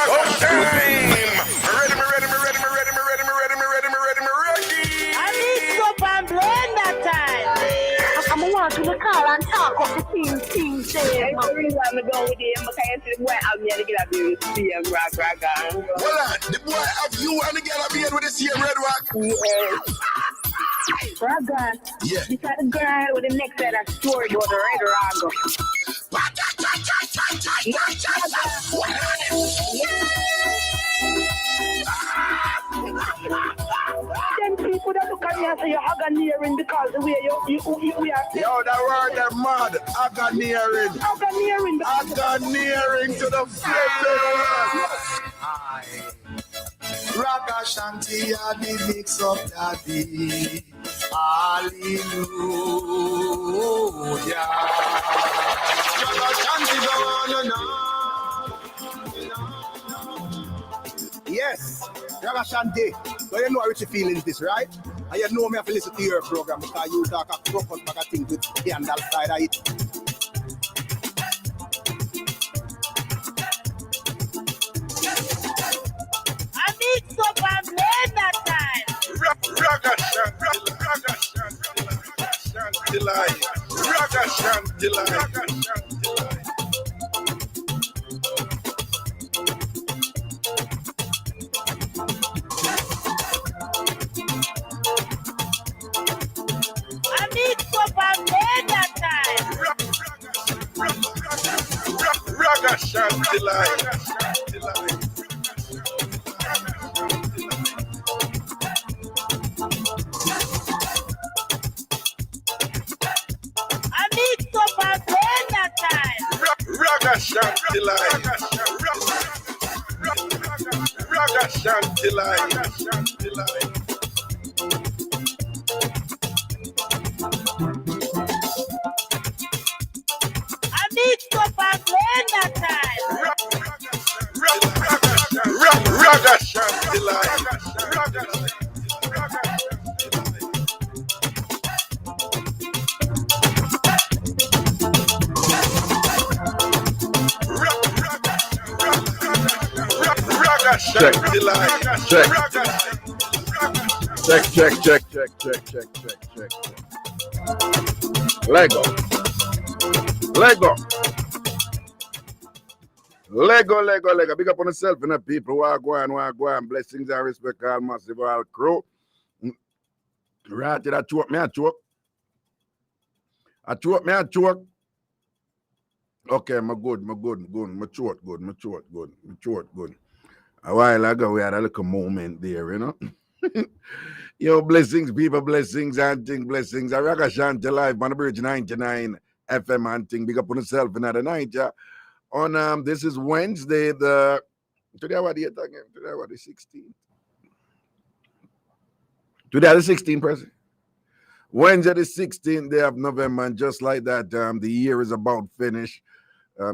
I need soap and blend that time. I'm want to call and talk of the thing say. I'm going to go with him because I see the boy out there to get up here with the same Raga. Well, the boy have you and the girl up here with the same red rock. Raga. Yeah. This is the girl with the next set of story about the red Raga. Them people that look at me and say you're agoniering because the way you are. Yo, that word they're mad. Agoniering. Agoniering to the flipping world. Ragashanti, the mix of daddy. Hallelujah. Ragashanti, yes, Ragashanti. So you know how Richie feelings this, right? And you know me have to listen to your program because you talk a crocus bag of things with the handle side of it. I need soap and blend that time. I need soap and blend that time. I need soap and blend that time. I need soap and blend that time. Check. Lego. Big up on yourself and the people who are going. Blessings and respect all massive all crew. Right, did I choke me? I choke. Okay, I'm good. Mature good. A while ago, we had a little moment there, you know. Yo, blessings, people, blessings, and thing, blessings. I Ragashanti live on the bridge 99 FM and thing. Big up on yourself another night, yeah. On this is Wednesday, today what the 16th. Today the 16th, President. Wednesday the 16th day of November, and just like that, the year is about finished.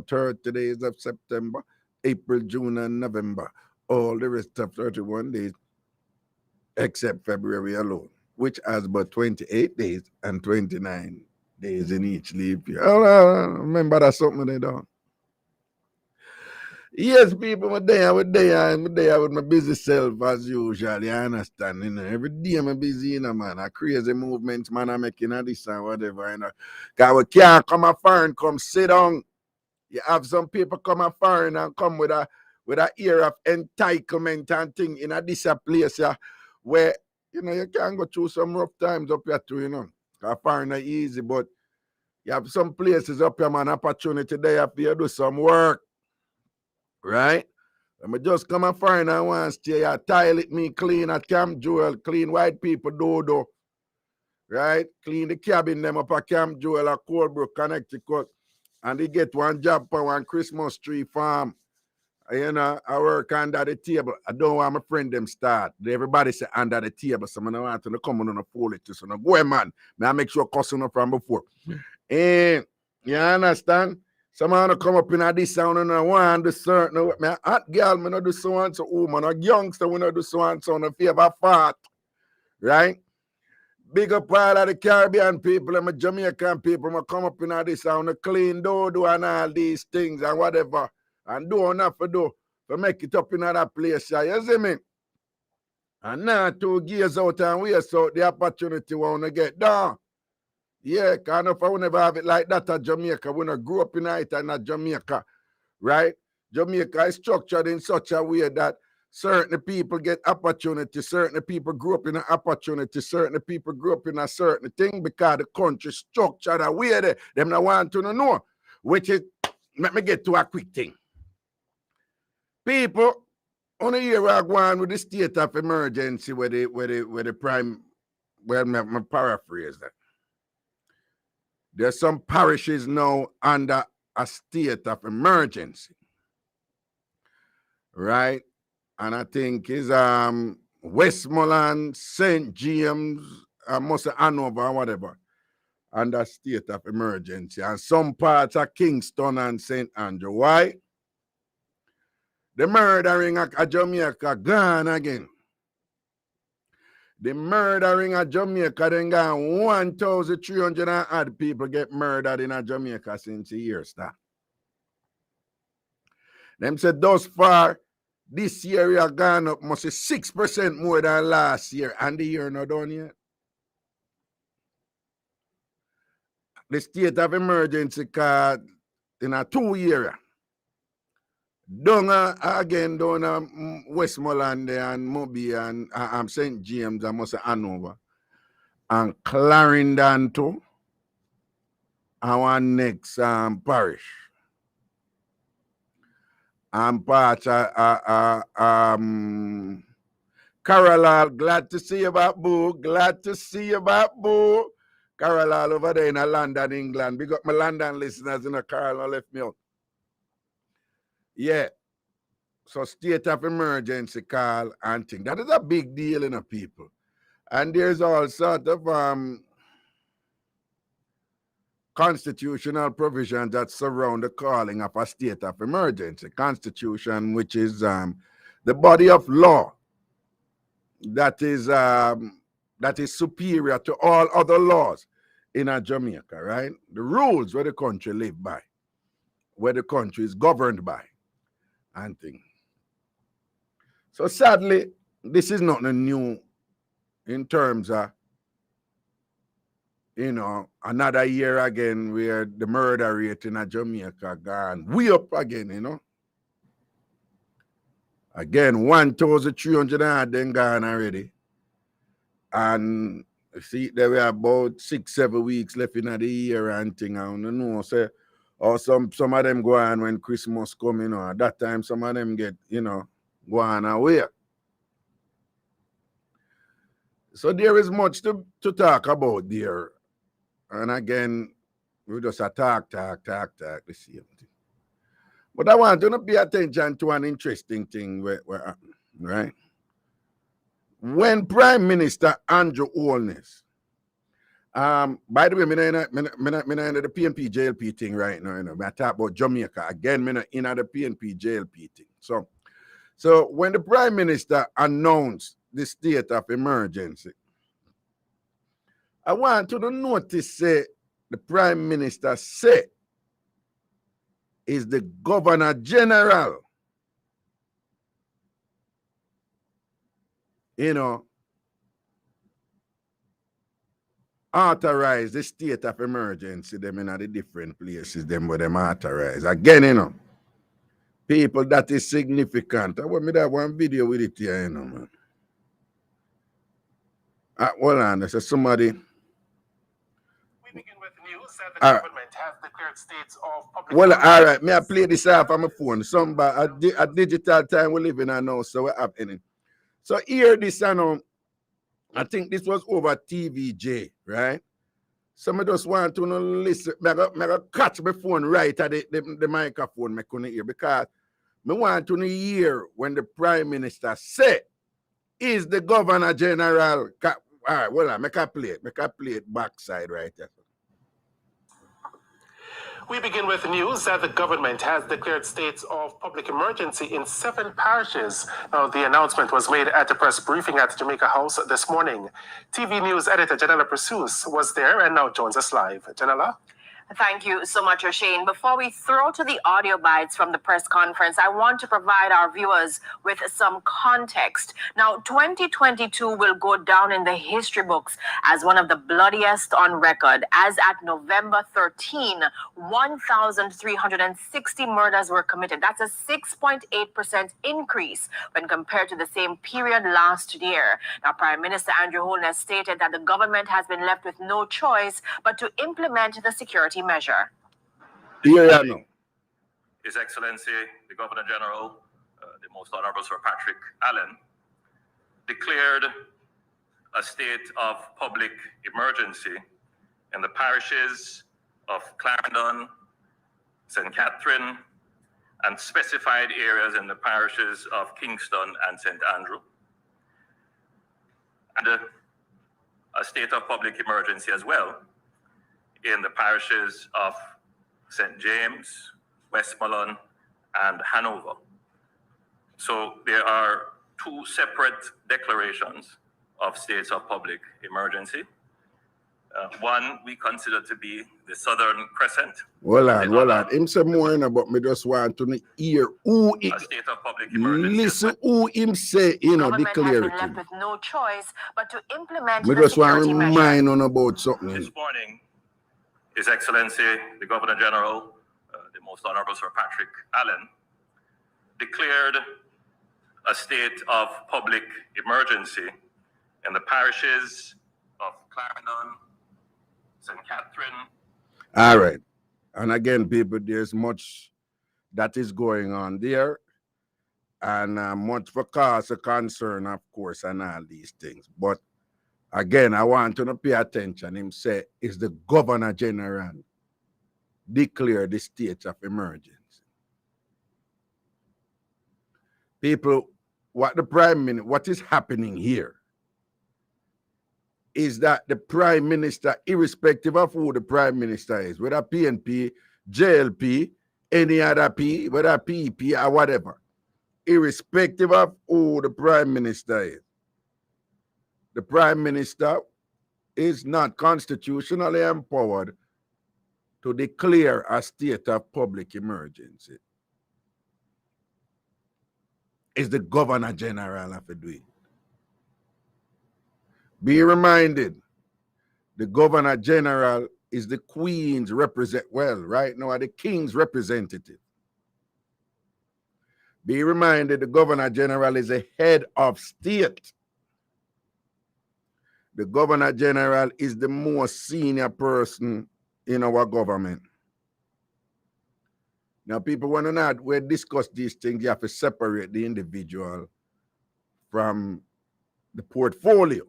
Today is of September, April, June, and November. All the rest of 31 days, except February alone, which has but 28 days and 29 days in each leap year. Remember that's something they don't. Yes, people, I'm there with my busy self as usual, you understand, you know. Every day I'm busy, you know, man. A crazy movements, man, I'm making this and whatever, you know. Because we can't come a foreign, come sit down. You have some people come a foreign and come with a ear of entitlement and thing in a this place where, you know, you can go through some rough times up here too, you know. Because foreign is easy, but you have some places up here, man, opportunity there for you to do some work. Right? I'm just come and find and want to stay a toilet me clean at Camp Joel, clean white people dodo. Right? Clean the cabin them up at Camp Joel at Colebrook, Connecticut. And they get one job for one Christmas tree farm. You know, I work under the table. I don't want my friend them start. Everybody say under the table. So I don't want to come on the phone. So no go, man. May I make sure cussing from before. And you understand? Someone come up in this sound and I want to do certain. Man, hot girl, me not do so and so woman. A youngster, we not do so and so. No favor fart. Right? Big up all of the Caribbean people and my Jamaican people. I come up in this sound, clean dodo and all these things and whatever. And do enough to do. to make it up in other place. You see me? And now 2 years out and waste out the opportunity we want to get down. Yeah, because if I will never have it like that at Jamaica, when I grew up in it and at Jamaica, right? Jamaica is structured in such a way that certain people get opportunity, certain people grew up in an opportunity, certain people grew up in a certain thing because the country structured a way there. Them not want to know. Which is, let me get to a quick thing. People, on a year I go on with the state of emergency where the prime, well, my paraphrase that. There's some parishes now under a state of emergency. Right? And I think it's Westmoreland, St. James, must have Hanover or whatever, under state of emergency. And some parts of Kingston and St. Andrew. Why? The murdering of Jamaica gone again. The murdering of Jamaica then gone 1,300 and odd people get murdered in Jamaica since the year start. Them said thus far, this year we have gone up must be 6% more than last year, and the year not done yet. The state of emergency card in a 2 year. Down again down Westmoreland and Moby and St. James and must Hanover. And Clarendon too. Our next parish. And part Carolal, glad to see you back, boo. Glad to see you back, boo. Carolal over there in London, England. Big up my London listeners, Carolal left me out. Yeah. So state of emergency call and thing. That is a big deal in people. And there's all sort of constitutional provisions that surround the calling of a state of emergency. Constitution, which is the body of law that is superior to all other laws in Jamaica, right? The rules where the country live by, where the country is governed by, and things. So sadly, this is not new in terms of, another year again where the murder rate in Jamaica gone way up again, Again, 1,300 then gone already. And see, there were about 6-7 weeks left in the year and thing. I don't know, say, or some of them go on when Christmas come, at that time some of them get, go on away. So there is much to talk about there. And again, we just talk the same thing. But I want you to pay attention to an interesting thing right? When Prime Minister Andrew Holness, by the way, I'm in the PNP JLP thing right now. I talk about Jamaica. Again, I'm in the PNP JLP thing. So when the Prime Minister announced the state of emergency, I want you to notice the Prime Minister said is the Governor General, authorize the state of emergency, them in the different places, them where them authorize. Again, people, that is significant. I want me to have one video with it here, man. Hold on, there's somebody. We begin with news that the government has declared states of public. Well, all right, may I play this off on my phone? Somebody, a digital time we live in now, so what's happening? So here this, I think this was over TVJ, right? So I just want to listen. I catch my phone right at the microphone, I couldn't hear, because I want to hear when the Prime Minister said, is the Governor General. All right, well, I can play it backside right there. We begin with news that the government has declared states of public emergency in 7 parishes. Now, the announcement was made at a press briefing at Jamaica House this morning. TV News editor Janela Pursues was there and now joins us live. Janela? Thank you so much, O'Shane. Before we throw to the audio bites from the press conference, I want to provide our viewers with some context. Now, 2022 will go down in the history books as one of the bloodiest on record. As at November 13, 1,360 murders were committed. That's a 6.8% increase when compared to the same period last year. Now, Prime Minister Andrew Holness stated that the government has been left with no choice but to implement the security measure. His Excellency, the Governor General, the Most Honorable Sir Patrick Allen, declared a state of public emergency in the parishes of Clarendon, St. Catherine, and specified areas in the parishes of Kingston and St. Andrew, and a state of public emergency as well in the parishes of St. James, Westmoreland, and Hanover. So there are two separate declarations of states of public emergency. One we consider to be the Southern Crescent. Well, him say more, but me just want to hear who a state of public emergency. Listen who him say, declare it. Left with no choice but to implement me the just want to security remind on about something. This morning, His Excellency, the Governor General, the Most Honorable Sir Patrick Allen, declared a state of public emergency in the parishes of Clarendon, St. Catherine. All right. And again, people, there's much that is going on there. And much for cause of concern, of course, and all these things. But again, I want to pay attention. Him say, is the Governor General declare the state of emergency. People, what is happening here is that the Prime Minister, irrespective of who the Prime Minister is, whether PNP, JLP, any other P, whether PP or whatever, irrespective of who the Prime Minister is, the Prime Minister is not constitutionally empowered to declare a state of public emergency. It's the Governor General of do it. Be reminded, the Governor General is the Queen's right now, the King's representative. Be reminded, the Governor General is a head of state. The Governor General is the most senior person in our government. Now, people want to know, we discuss these things, you have to separate the individual from the portfolio.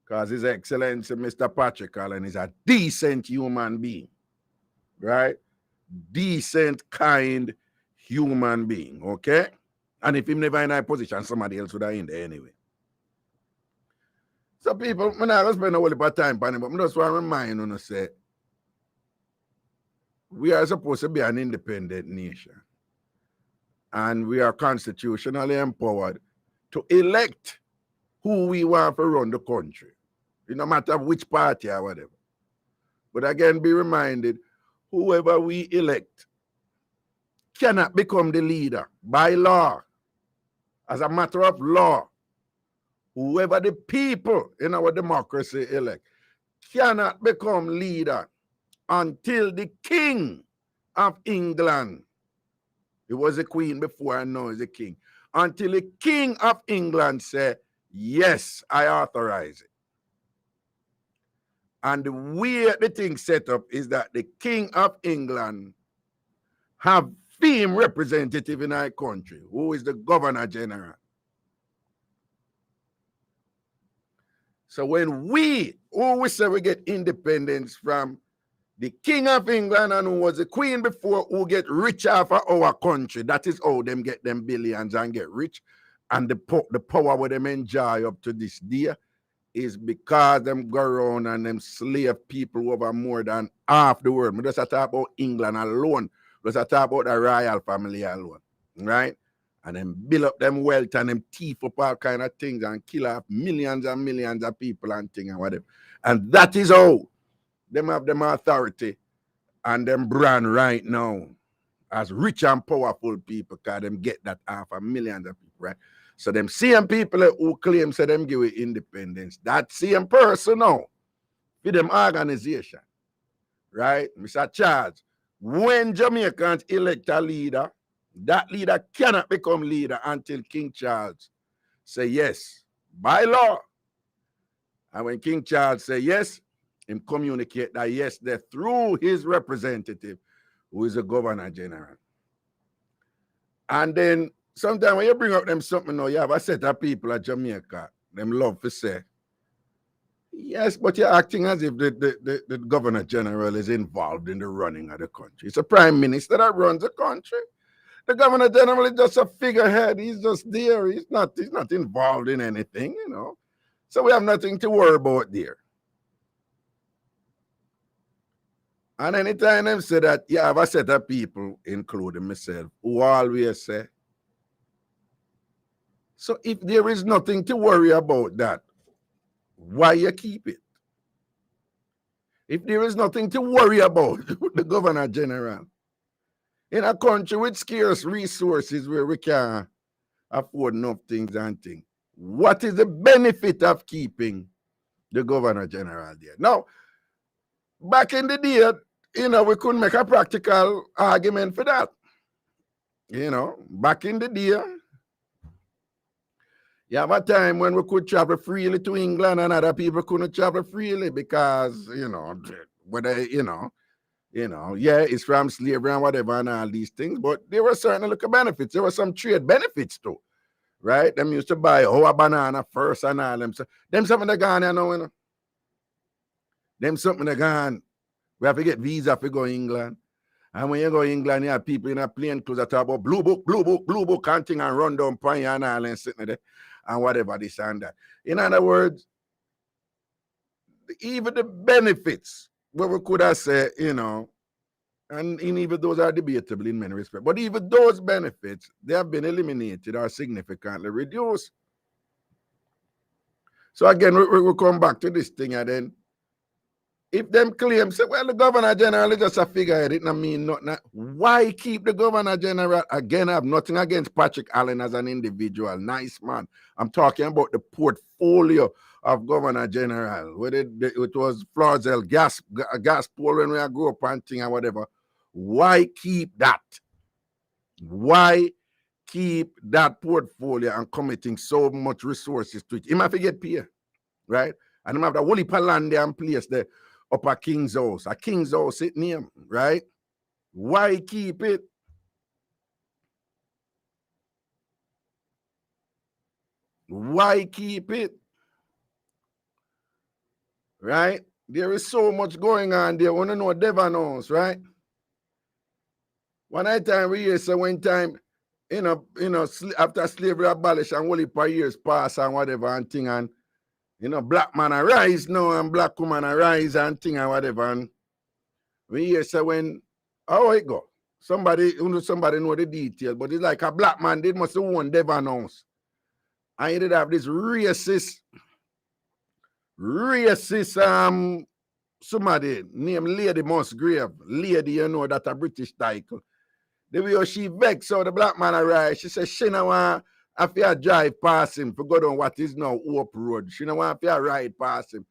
Because His Excellency, Mr. Patrick Allen, is a decent human being, right? Decent, kind human being, okay? And if him never in that position, somebody else would have in there anyway. So people, I'm not going to spend a whole lot of time on it, but I just want to remind you, say, we are supposed to be an independent nation. And we are constitutionally empowered to elect who we want to run the country. No matter which party or whatever. But again, be reminded, whoever we elect cannot become the leader by law. As a matter of law, whoever the people in our democracy elect cannot become leader until the King of England, he was a queen before and now he's a king, until the King of England say, yes, I authorize it. And the way the thing set up is that the King of England have female representative in our country, who is the Governor General. So when we say we get independence from the King of England and who was the Queen before, who get rich off of our country, that is how them get them billions and get rich. And the power where them enjoy up to this day is because them go around and them slave people over more than half the world. We just talk about England alone. We just talk about the royal family alone, right? And then build up them wealth and them thief up all kind of things and kill off millions and millions of people and things and whatever. And that is how them have them authority and them brand right now as rich and powerful people, because them get that half a million of people, right? So them same people who claim say them give it independence, that same person now, for them organization, right? Mr. Charles, when Jamaicans elect a leader, that leader cannot become leader until King Charles say yes, by law. And when King Charles say yes, him communicate that yes, that through his representative, who is the Governor General. And then sometimes when you bring up them something now, you have a set of people at Jamaica, them love to say, yes, but you're acting as if the Governor General is involved in the running of the country. It's a Prime Minister that runs the country. The Governor General is just a figurehead. He's just there. He's not involved in anything, you know. So we have nothing to worry about there. And anytime them say that, you have a set of people, including myself, who always say, so if there is nothing to worry about that, why you keep it? If there is nothing to worry about, the Governor General, in a country with scarce resources where we can't afford enough things and things, what is the benefit of keeping the Governor General there? Now, back in the day, you know, we couldn't make a practical argument for that. You know, back in the day, you have a time when we could travel freely to England and other people couldn't travel freely because, you know, whether, you know, yeah, it's from slavery and whatever and all these things, but there were certain little benefits. There were some trade benefits too, right? Them used to buy a banana first and all them. So, them something they gone here now, you know. Them something they gone. We have to get visa to go to England. And when you go to England, you have people in a plane clothes that talk about blue book, and thing and run down pine and all and sitting there and whatever this and that. In other words, even the benefits, where we could have said, you know, and even those are debatable in many respects, but even those benefits, they have been eliminated or significantly reduced. So again, we come back to this thing, and then if them claim, say, well, the Governor General is just a figurehead, it don't mean nothing. Why keep the Governor General? Again, I have nothing against Patrick Allen as an individual. Nice man. I'm talking about the portfolio of Governor General. Whether it was Florzel gas pole when we grew up and thing and whatever. Why keep that? Why keep that portfolio and committing so much resources to it? He might forget pay, right? And he might have the whole heap of land there and place there. Up a king's house it near, right? Why keep it? Why keep it? Right? There is so much going on there. Want to know Devon knows, right? One time we hear so one time, you know, after slavery abolished and only per years pass and whatever and thing, and you know, black man arise now and black woman arise and thing and whatever. And we hear so when, how it go? Somebody know the detail, but it's like a black man did must have won Devon house. And he did have this racist somebody named Lady Musgrave. Lady, you know, that a British title. The way she vexed, so the black man arise, she said she no want if you drive past him for go down what is now Hope Road. She don't want if you ride past him.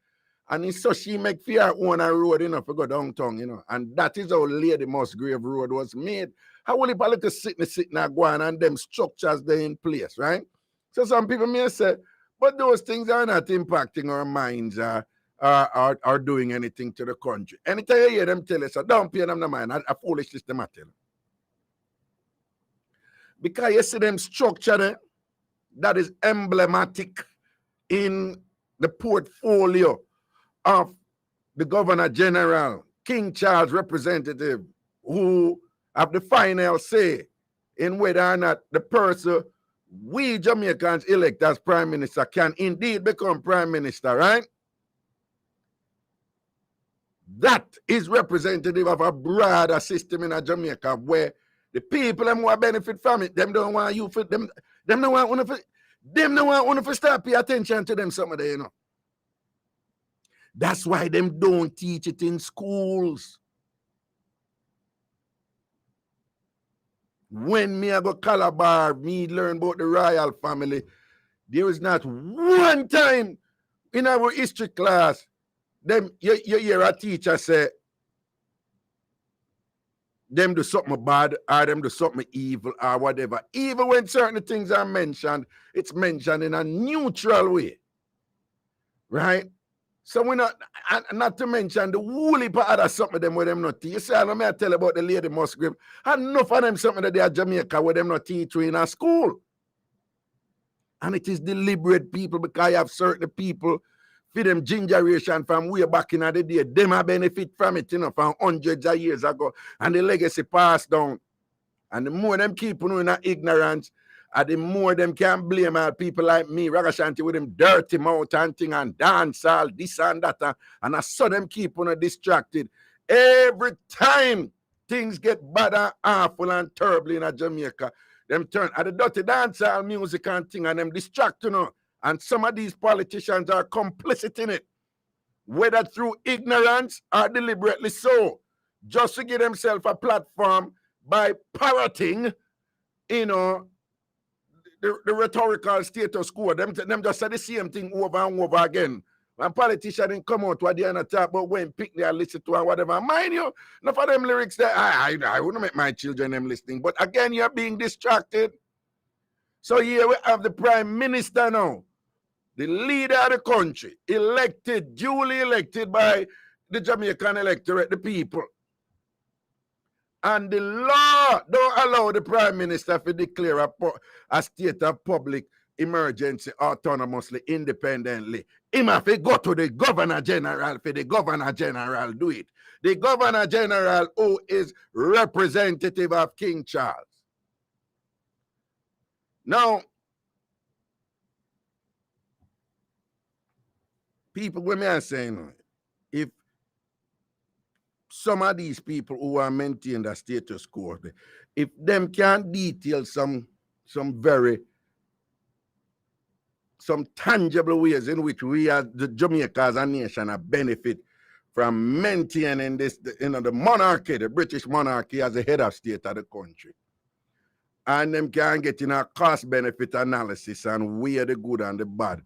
And so she make fear own a road, you know, for go downtown, you know. And that is how Lady Musgrave Road was made. How will you look at sitting and go on and them structures they in place, right? So some people may say, but those things are not impacting our minds or doing anything to the country. Anytime you hear them tell us, so don't pay them the mind, a foolishness them tell. Because you see them structure there, that is emblematic in the portfolio of the Governor General, King Charles representative, who have the final say in whether or not the person we Jamaicans elect as Prime Minister can indeed become Prime Minister, right? That is representative of a broader system in Jamaica where the people them want benefit from it. Them don't want you for them. Them don't want one to start pay attention to them some of them, you know. That's why them don't teach it in schools. When me I go Calabar, me learn about the royal family, there is not one time in our history class, them you hear a teacher say, them do something bad or them do something evil or whatever. Even when certain things are mentioned, it's mentioned in a neutral way. Right? So we're not to mention the woolly part of something of them where them not teach. You see, I know I tell about the Lady Musgrave. Enough of them something that they are Jamaica where them not teach in a school. And it is deliberate, people, because I have certain people for them gingeration from way back in the day. Them a benefit from it, from hundreds of years ago. And the legacy passed down. And the more them keep in ignorance, and the more them can blame people like me, Ragashanti, with them dirty mouth and thing and dance all this and that. And I saw them keep distracted. Every time things get bad and awful and terrible in Jamaica, them turn at the dirty dancehall music and thing and them distract, And some of these politicians are complicit in it, whether through ignorance or deliberately so, just to give themselves a platform by parroting, the rhetorical status quo. Them just say the same thing over and over again. When politicians didn't come out what they are not talk about when pick they listen to and whatever. Mind you, enough of them lyrics that I wouldn't make my children them listening. But again, you're being distracted. So here we have the Prime Minister now, the leader of the country, duly elected by the Jamaican electorate, the people. And the law don't allow the Prime Minister to declare a state of public emergency autonomously, independently. He have to go to the Governor General for the Governor General do it. The Governor General who is representative of King Charles. Now, people, when I saying, if some of these people who are maintaining the status quo, if them can detail some tangible ways in which we as the Jamaica as a nation are benefit from maintaining this, the monarchy, the British monarchy as the head of state of the country. And them can get in a cost-benefit analysis and weigh the good and the bad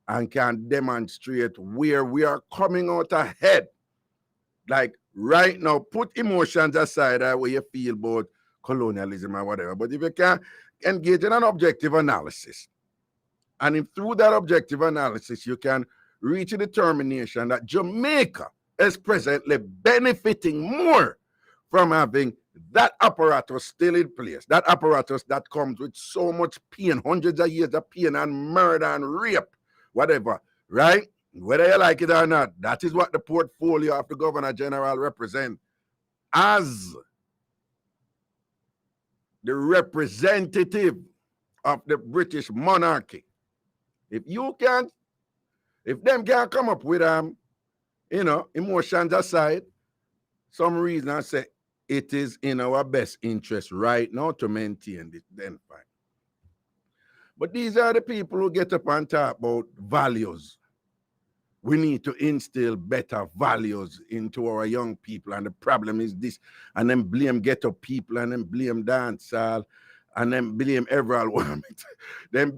and can demonstrate where we are coming out ahead. Like right now, put emotions aside where you feel about colonialism or whatever. But if you can engage in an objective analysis, and if through that objective analysis, you can reach a determination that Jamaica is presently benefiting more from having that apparatus still in place, that apparatus that comes with so much pain, hundreds of years of pain and murder and rape, whatever, right? Whether you like it or not, that is what the portfolio of the Governor General represents as the representative of the British monarchy. If them can't come up with emotions aside, some reason I say it is in our best interest right now to maintain this, then fine. But these are the people who get up and talk about values. We need to instill better values into our young people, and the problem is this, and then blame ghetto people, and then blame dancehall, and then blame everyone. Then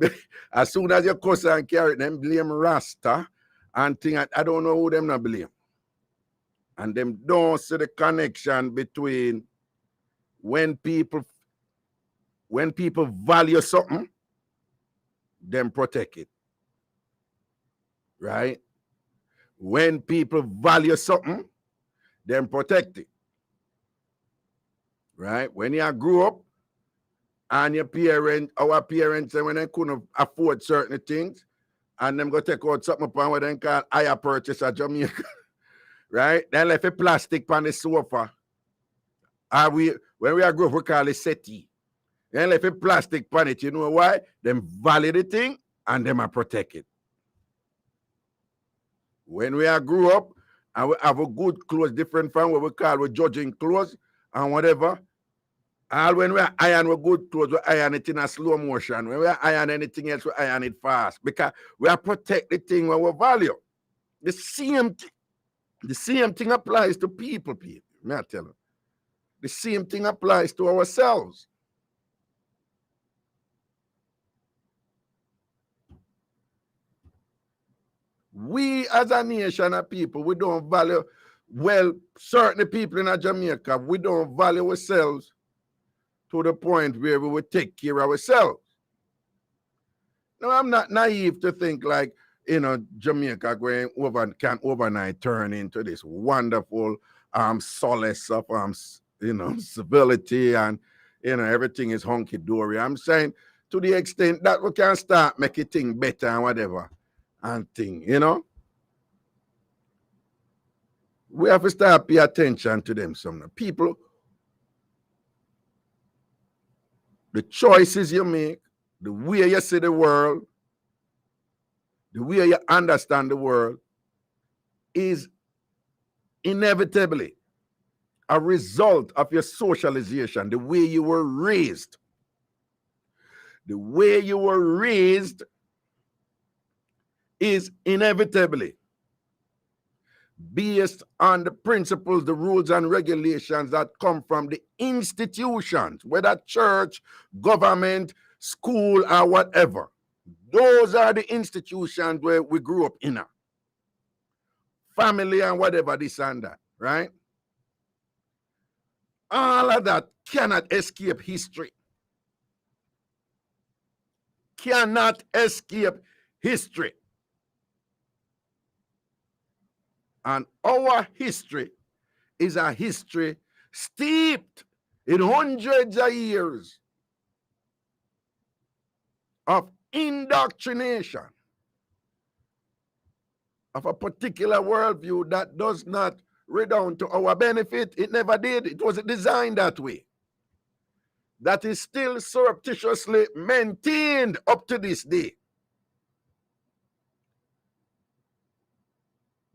as soon as you cuss and carry it, then blame Rasta, and thing. I don't know who them not blame. And them don't see the connection between when people value something, them protect it. Right? When people value something, then protect it. Right? When you grew up and our parents, when they couldn't afford certain things, and them go take out something upon what they call higher purchase at Jamaica. Right? Then left a plastic on the sofa. When we are grew up, we call it settee. Then left a plastic on it. You know why? Them value the thing and them are protect it. When we are grew up and we have a good clothes different from what we call we judging clothes and whatever. All when we iron we good clothes, we iron it in a slow motion. When we iron anything else, we iron it fast because we are protect the thing when we value. The same thing. The same thing applies to people. May I tell you? The same thing applies to ourselves. We as a nation of people, we don't value, well, certain people in Jamaica, we don't value ourselves to the point where we will take care of ourselves. Now, I'm not naive to think like, Jamaica can overnight turn into this wonderful solace of civility and everything is hunky-dory. I'm saying to the extent that we can start making things better and whatever and thing, we have to start pay attention to them. Some people, the choices you make, the way you see the world, the way you understand the world is inevitably a result of your socialization, the way you were raised. The way you were raised is inevitably based on the principles, the rules and regulations that come from the institutions, whether church, government, school, or whatever. Those are the institutions where we grew up in. Family and whatever, this and that, right? All of that cannot escape history. Cannot escape history. And our history is a history steeped in hundreds of years of indoctrination of a particular worldview that does not redound to our benefit. It never did. It wasn't designed that way. That is still surreptitiously maintained up to this day.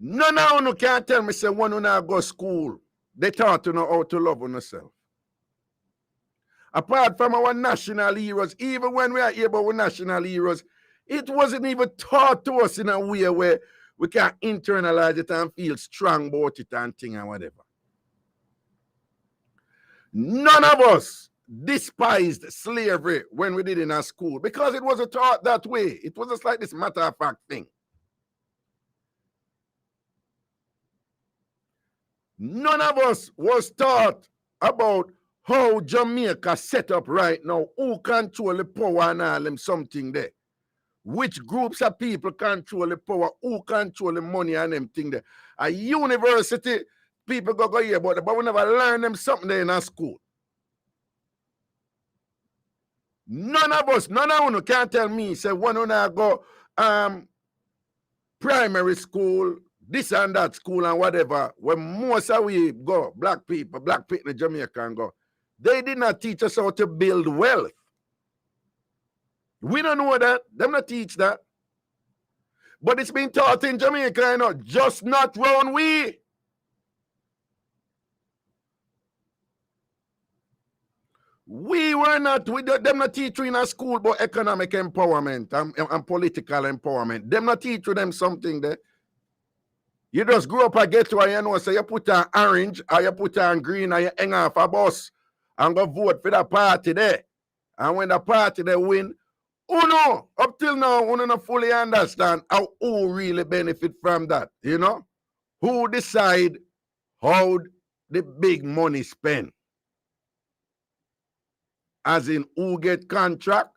None of you can tell me say one who not go school, they taught you know how to love on yourself. Apart from our national heroes, even when we are here about our national heroes, it wasn't even taught to us in a way where we can internalize it and feel strong about it and thing and whatever. None of us despised slavery when we did in our school because it wasn't taught that way. It was just like this matter-of-fact thing. None of us was taught about how Jamaica set up right now, who control the power and all them something there. Which groups of people control the power, who control the money and them thing there. A university, people go here about it, but we never learn them something there in our school. None of us, none of you can tell me, say one of us go primary school, this and that school and whatever, when most of we go, black people in Jamaica and go, they did not teach us how to build wealth. We don't know that. Them not teach that. But it's been taught in Jamaica, just not round we. We were not, them not teaching in a school about economic empowerment and political empowerment. Them not teaching them something there. You just grew up and get to where so you put on orange or you put on green or you hang off a bus and go vote for that party there. And when the party they win, up till now, we don't fully understand how who really benefit from that, Who decide how the big money spent. As in who get contract,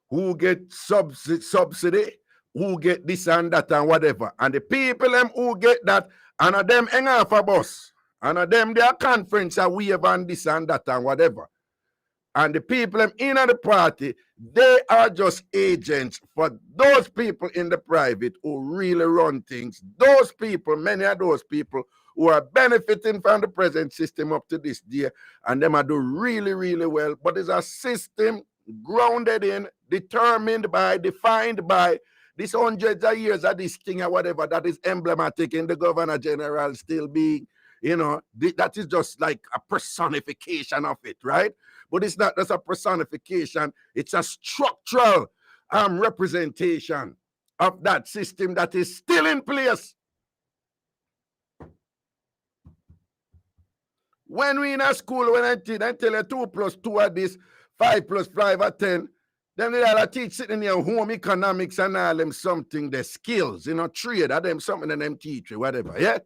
who get subsidy, who get this and that and whatever. And the people them who get that, and of them hang off a bus. And of them their conference and wave and this and that and whatever. And the people them in the party, they are just agents for those people in the private who really run things. Those people, many of those people who are benefiting from the present system up to this day, and them are doing really, really well. But it's a system grounded in, determined by, defined by this hundreds of years of this thing or whatever that is emblematic in the Governor General still being, that is just like a personification of it, right? But it's not just a personification, it's a structural representation of that system that is still in place. When we in a school, when I tell you 2 plus 2 are this, 5 plus 5 are 10, then they all teach sitting here home economics and all them something, the skills, you know, trade, or them something and them teach you, whatever, yeah?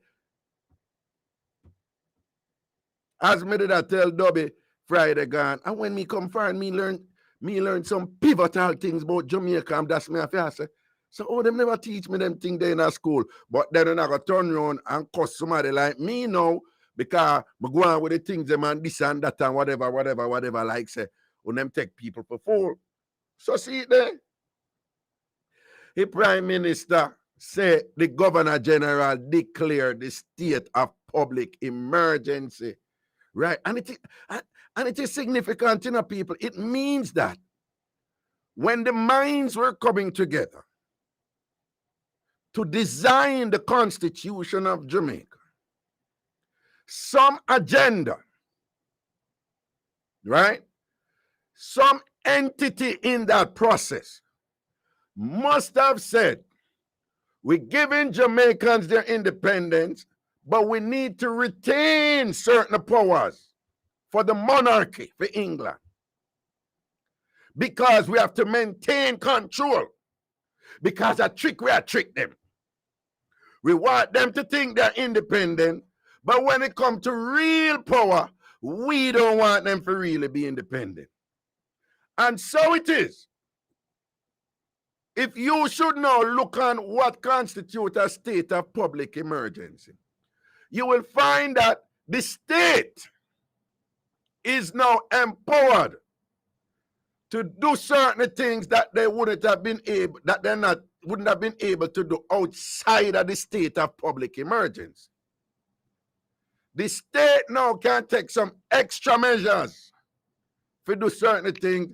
As me did I tell Dobby Friday gone, and when me come find me learn some pivotal things about Jamaica, and that's me I say. So, oh, them never teach me them things there in a school. But then I go turn around and cuss somebody like me now, because I go on with the things them and this and that and whatever, like say, when them take people for fool. So see it there. The Prime Minister said the Governor General declared the state of public emergency. Right? And it is significant, you know, people. It means that when the minds were coming together to design the Constitution of Jamaica, some agenda, right? Some entity in that process must have said, we're giving Jamaicans their independence, but we need to retain certain powers for the monarchy, for England. Because we have to maintain control. Because we trick them. We want them to think they're independent, but when it comes to real power, we don't want them to really be independent. And so it is. If you should now look on what constitutes a state of public emergency, you will find that the state is now empowered to do certain things that they wouldn't have been able, wouldn't have been able to do outside of the state of public emergency. The state now can take some extra measures to do certain things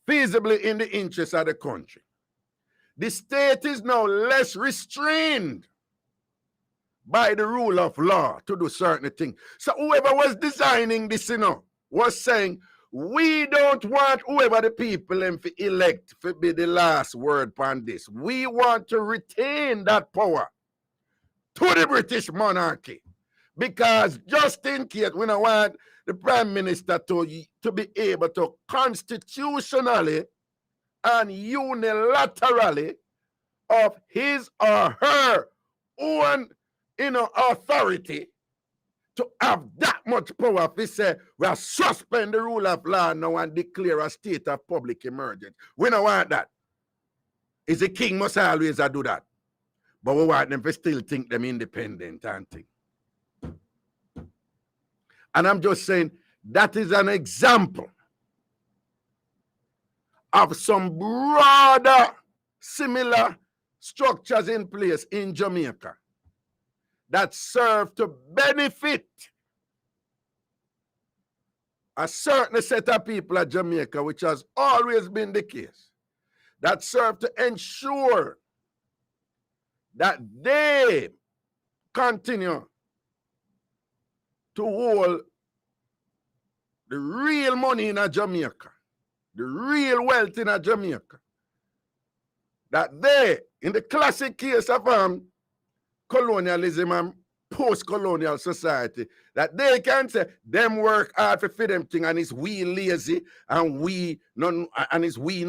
feasibly in the interest of the country. The state is now less restrained by the rule of law to do certain things. So whoever was designing this, you know, was saying, we don't want whoever the people elect to be the last word on this. We want to retain that power to the British monarchy. Because just in case we don't want the Prime Minister to be able to constitutionally and unilaterally of his or her own, you know, authority to have that much power. If we say we are suspend the rule of law now and declare a state of public emergency. We don't want that. Is the king must always do that. But we want them to still think them independent and think. And I'm just saying that is an example of some broader similar structures in place in Jamaica that serve to benefit a certain set of people at Jamaica, which has always been the case, that serve to ensure that they continue to hold the real money in Jamaica, the real wealth in Jamaica. That they, in the classic case of colonialism and post-colonial society, that they can say them work hard for them thing and it's we lazy and we no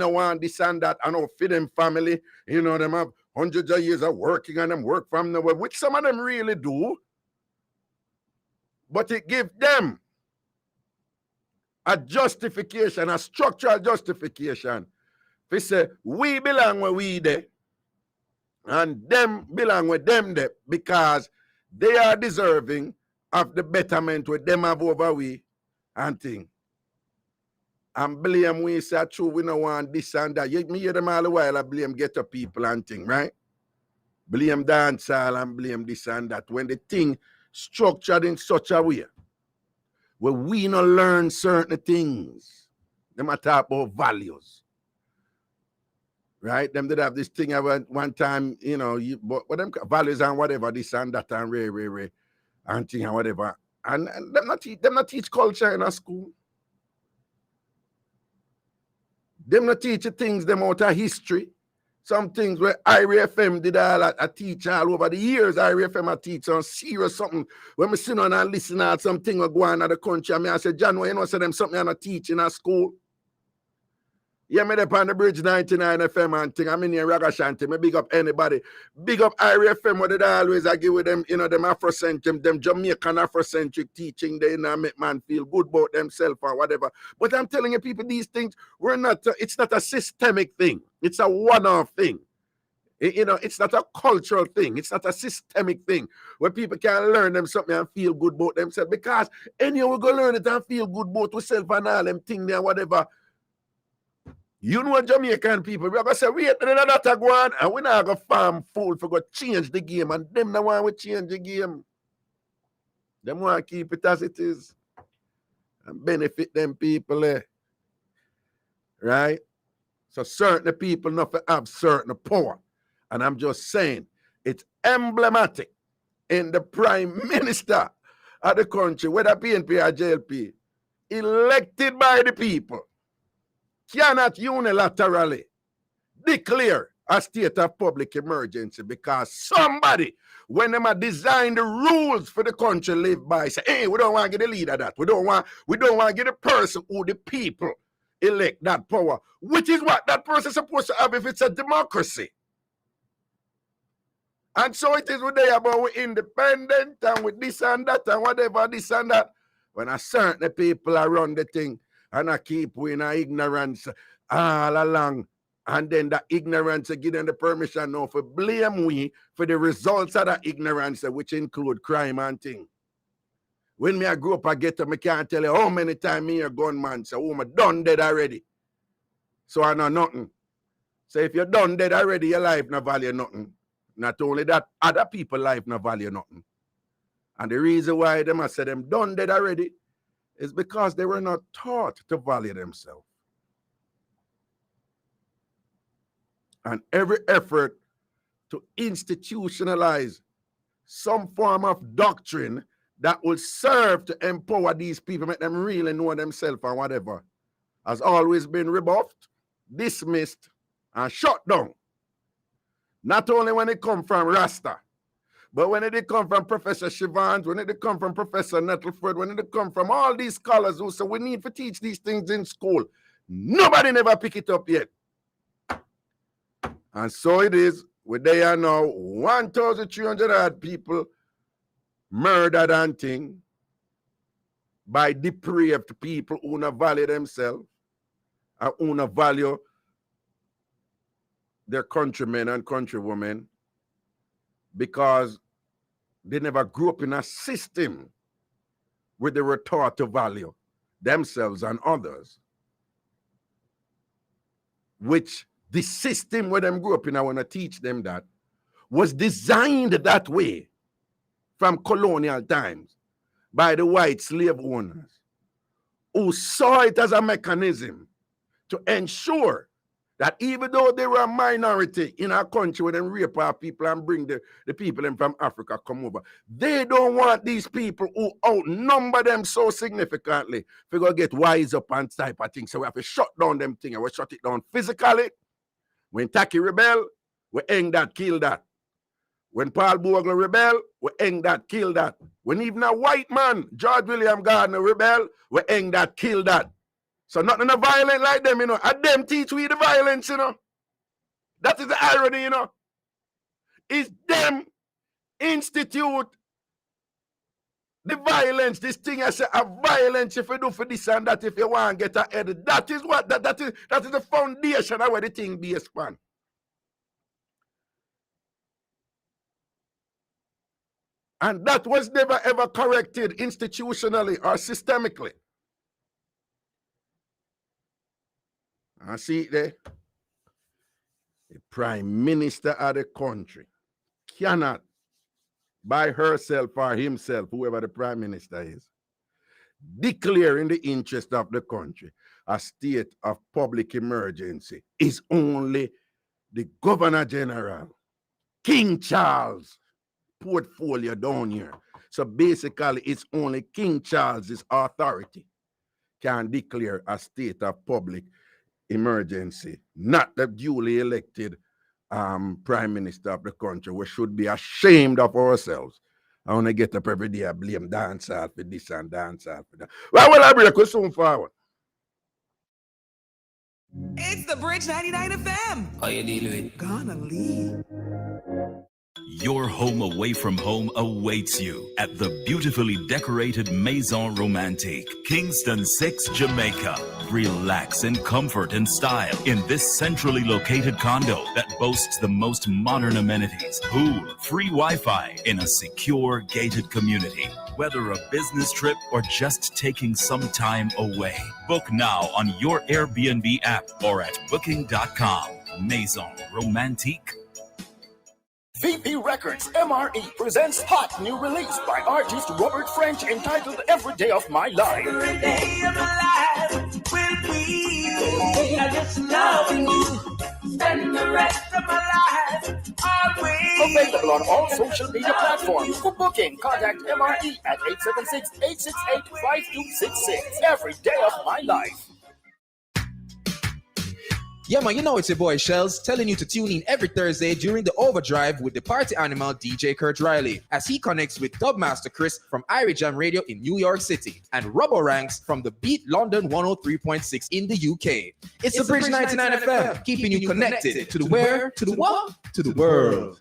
want this and that and all for them family, you know, them have hundreds of years of working and them work from nowhere, which some of them really do. But it gives them a justification, a structural justification. They say, we belong where we there, and them belong with them there, because they are deserving of the betterment with them have over we and thing. And blame we say, true, we don't want this and that. Me hear them all the while, I blame ghetto people and thing, right? Blame dancehall and blame this and that. When the thing structured in such a way where we not learn certain things. Them a talk about values. Right? Them did have this thing one time, you know, but them values and whatever, this and that and re and thing and whatever. And them not teach culture in a school. Them not teach things them out of history. Some things where Irie FM did all that, I teach all over the years. Irie FM I teach on serious something. When me sit on and listen to something or go on in the country, I say, John, you know, say them something I teach in a school. Yeah, me up on the bridge 99 FM and thing. I'm in here Ragashanti. Me big up anybody. Big up Irie FM, what did I always I give with them, you know, them Afrocentric, them Jamaican Afrocentric teaching, they not make man feel good about themselves or whatever. But I'm telling you, people, these things, it's not a systemic thing. It's a one-off thing. You know, it's not a cultural thing. It's not a systemic thing where people can learn them something and feel good about themselves. Because anyone will go learn it and feel good about yourself and all them things there, whatever. You know Jamaican people, we're going to say, wait, that go on, and we're not going to farm fool for go change the game, and them the one we change the game. Them want to keep it as it is and benefit them people, right? So certain people not have certain power. And I'm just saying, it's emblematic in the Prime Minister of the country, whether PNP or JLP, elected by the people, cannot unilaterally declare a state of public emergency because somebody, when they design the rules for the country live by, say, hey, we don't want to get the leader of that. We don't want to get the person who the people elect that power, which is what that person is supposed to have if it's a democracy. And so it is with they about we independent and with this and that and whatever, this and that. When a certain people are run the thing and I keep we in ignorance all along, and then the ignorance give them the permission now for blame we for the results of that ignorance, which include crime and thing. When me I grew up, I get to me can't tell you how many times me a gunman say, oh, me done dead already. So I know nothing. So if you're done dead already, your life no value nothing. Not only that, other people's life no value nothing. And the reason why them I say them done dead already is because they were not taught to value themselves. And every effort to institutionalize some form of doctrine that will serve to empower these people, make them really know themselves and whatever, has always been rebuffed, dismissed, and shut down. Not only when it come from Rasta, but when it come from Professor Shivans, when it come from Professor Nettleford, when it come from all these scholars who say we need to teach these things in school, nobody never pick it up yet. And so it is, where they are now 1,300 odd people murdered and thing by depraved people who not value themselves and who not value their countrymen and countrywomen because they never grew up in a system where they were taught to value themselves and others, which the system where them grew up in, I want to teach them that, was designed that way from colonial times by the white slave owners who saw it as a mechanism to ensure that even though they were a minority in our country where them rape our people and bring the people in from Africa come over, they don't want these people who outnumber them so significantly to go get wise up and type of things. So we have to shut down them things and we shut it down physically. When Taki rebel, we hang that, kill that. When Paul Bogle rebel, we hang that, kill that. When even a white man, George William Gardner rebel, we hang that, kill that. So nothing violent like them, you know. And them teach we the violence, you know. That is the irony, you know. It's them institute the violence. This thing I say, a violence if you do for this and that, if you want to get ahead. That is what that is the foundation of where the thing be expanded. And that was never ever corrected institutionally or systemically. I see it there. The Prime Minister of the country cannot, by herself or himself, whoever the Prime Minister is, declare in the interest of the country a state of public emergency. Is only the Governor General, King Charles, portfolio down here. So basically, it's only King Charles's authority can declare a state of public emergency, not the duly elected prime minister of the country. We should be ashamed of ourselves. I want to get up every day and blame dancehall for this and dancehall for that. Well, I break. We'll soon forward. It's the Bridge 99 FM. How you deal with it? Gonna leave. Your home away from home awaits you at the beautifully decorated Maison Romantique, Kingston 6, Jamaica. Relax in comfort and style in this centrally located condo that boasts the most modern amenities, pool, free Wi-Fi in a secure gated community. Whether a business trip or just taking some time away, book now on your Airbnb app or at booking.com. Maison Romantique. VP Records MRE presents hot new release by artist Robert French entitled Every Day of My Life. Every day of my life will be just loving you. Spend the rest of my life always. Available on all social media platforms. For booking, contact MRE at 876-868-5266. Every Day of My Life. Yeah, man, you know it's your boy Shells telling you to tune in every Thursday during the Overdrive with the party animal DJ Kurt Riley as he connects with Dubmaster Chris from Irie Jam Radio in New York City and Robo Ranks from the Beat London 103.6 in the UK. It's the Bridge 99 FM, keeping you connected to the where, to the what, to the world.